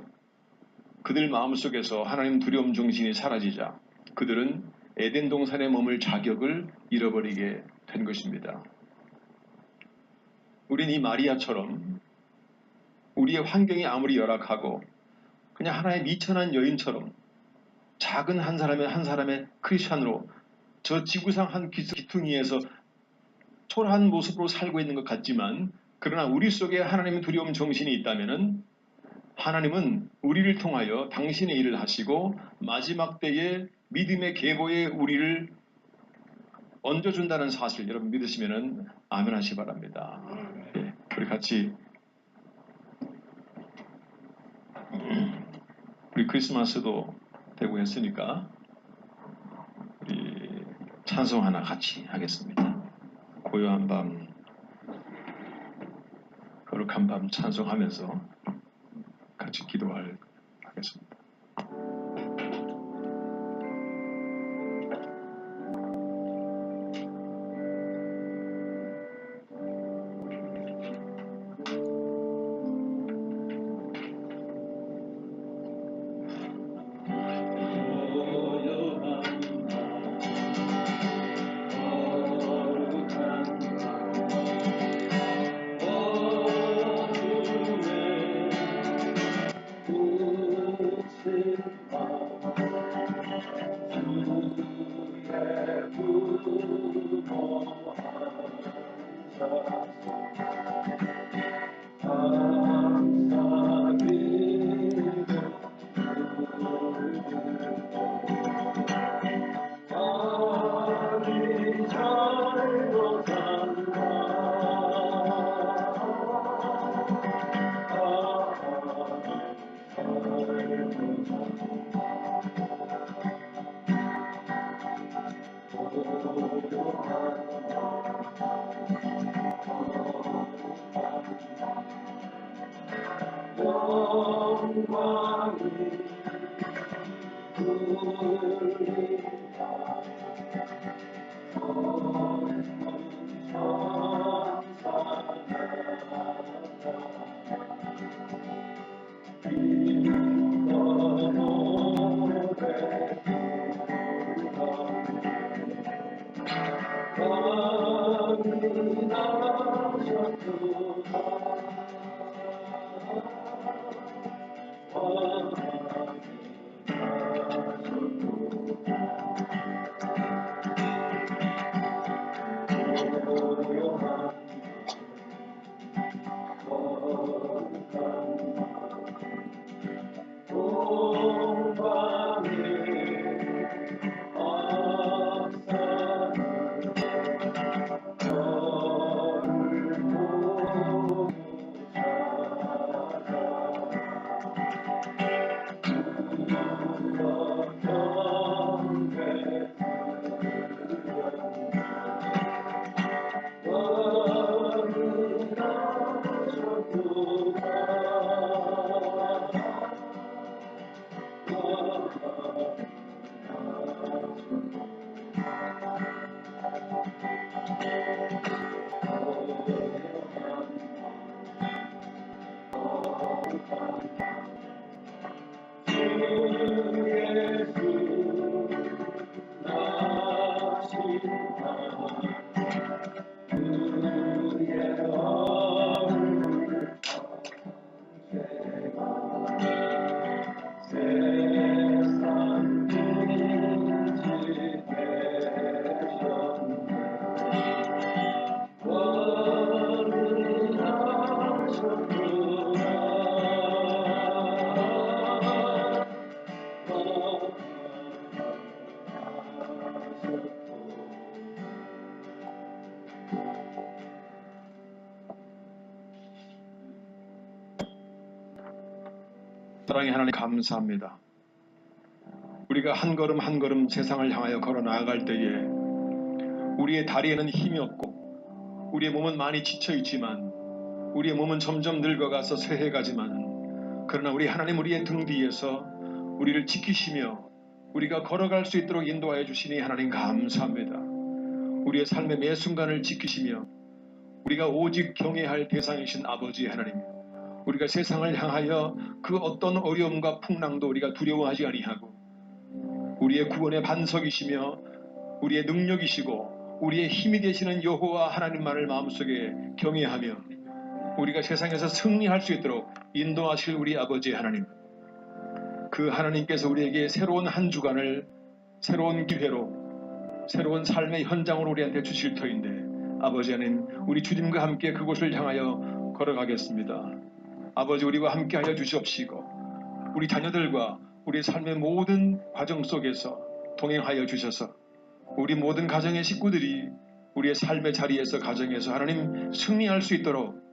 그들 마음속에서 하나님 두려움 정신이 사라지자 그들은 에덴 동산에 머물 자격을 잃어버리게 된 것입니다. 우린 이 마리아처럼 우리의 환경이 아무리 열악하고 그냥 하나의 미천한 여인처럼 작은 한 사람의 크리스찬으로 저 지구상 한 기퉁이에서 초라한 모습으로 살고 있는 것 같지만, 그러나 우리 속에 하나님의 두려움 정신이 있다면은 하나님은 우리를 통하여 당신의 일을 하시고 마지막 때에 믿음의 계보에 우리를 얹어준다는 사실 여러분 믿으시면은 아멘 하시기 바랍니다. 예, 우리 같이 우리 크리스마스도 되고 했으니까 우리 찬송 하나 같이 하겠습니다. 고요한 밤, 거룩한 밤 찬송하면서 같이 기도하겠습니다. 사랑의 하나님 감사합니다. 우리가 한 걸음 한 걸음 세상을 향하여 걸어 나아갈 때에 우리의 다리에는 힘이 없고 우리의 몸은 많이 지쳐 있지만 우리의 몸은 점점 늙어가서 쇠해가지만 그러나 우리 하나님 우리의 등 뒤에서 우리를 지키시며 우리가 걸어갈 수 있도록 인도하여 주시니 하나님 감사합니다. 우리의 삶의 매 순간을 지키시며 우리가 오직 경외할 대상이신 아버지 하나님, 우리가 세상을 향하여 그 어떤 어려움과 풍랑도 우리가 두려워하지 아니하고 우리의 구원의 반석이시며 우리의 능력이시고 우리의 힘이 되시는 여호와 하나님만을 마음속에 경외하며 우리가 세상에서 승리할 수 있도록 인도하실 우리 아버지 하나님, 그 하나님께서 우리에게 새로운 한 주간을 새로운 기회로 새로운 삶의 현장으로 우리한테 주실 터인데 아버지 하나님, 우리 주님과 함께 그곳을 향하여 걸어가겠습니다. 아버지, 우리와 함께 하여 주시옵시고 우리 자녀들과 우리 삶의 모든 과정 속에서 동행하여 주셔서 우리 모든 가정의 식구들이 우리의 삶의 자리에서 가정에서 하나님 승리할 수 있도록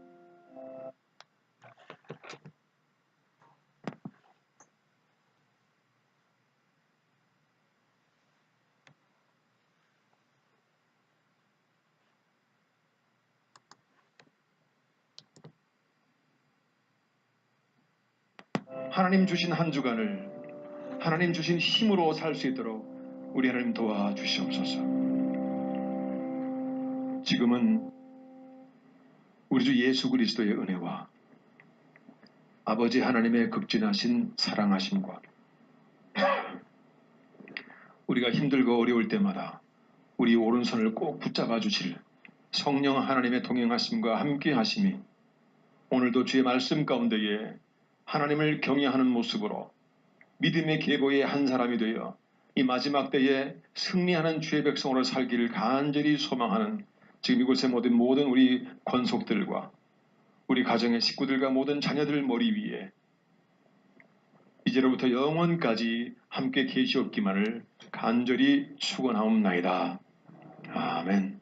하나님 주신 한 주간을 하나님 주신 힘으로 살 수 있도록 우리 하나님 도와주시옵소서. 지금은 우리 주 예수 그리스도의 은혜와 아버지 하나님의 극진하신 사랑하심과 우리가 힘들고 어려울 때마다 우리 오른손을 꼭 붙잡아 주실 성령 하나님의 동행하심과 함께 하심이 오늘도 주의 말씀 가운데에 하나님을 경외하는 모습으로 믿음의 계보의 한 사람이 되어 이 마지막 때에 승리하는 주의 백성으로 살기를 간절히 소망하는 지금 이곳의 모든 우리 권속들과 우리 가정의 식구들과 모든 자녀들 머리 위에 이제로부터 영원까지 함께 계시옵기만을 간절히 축원하옵나이다. 아멘.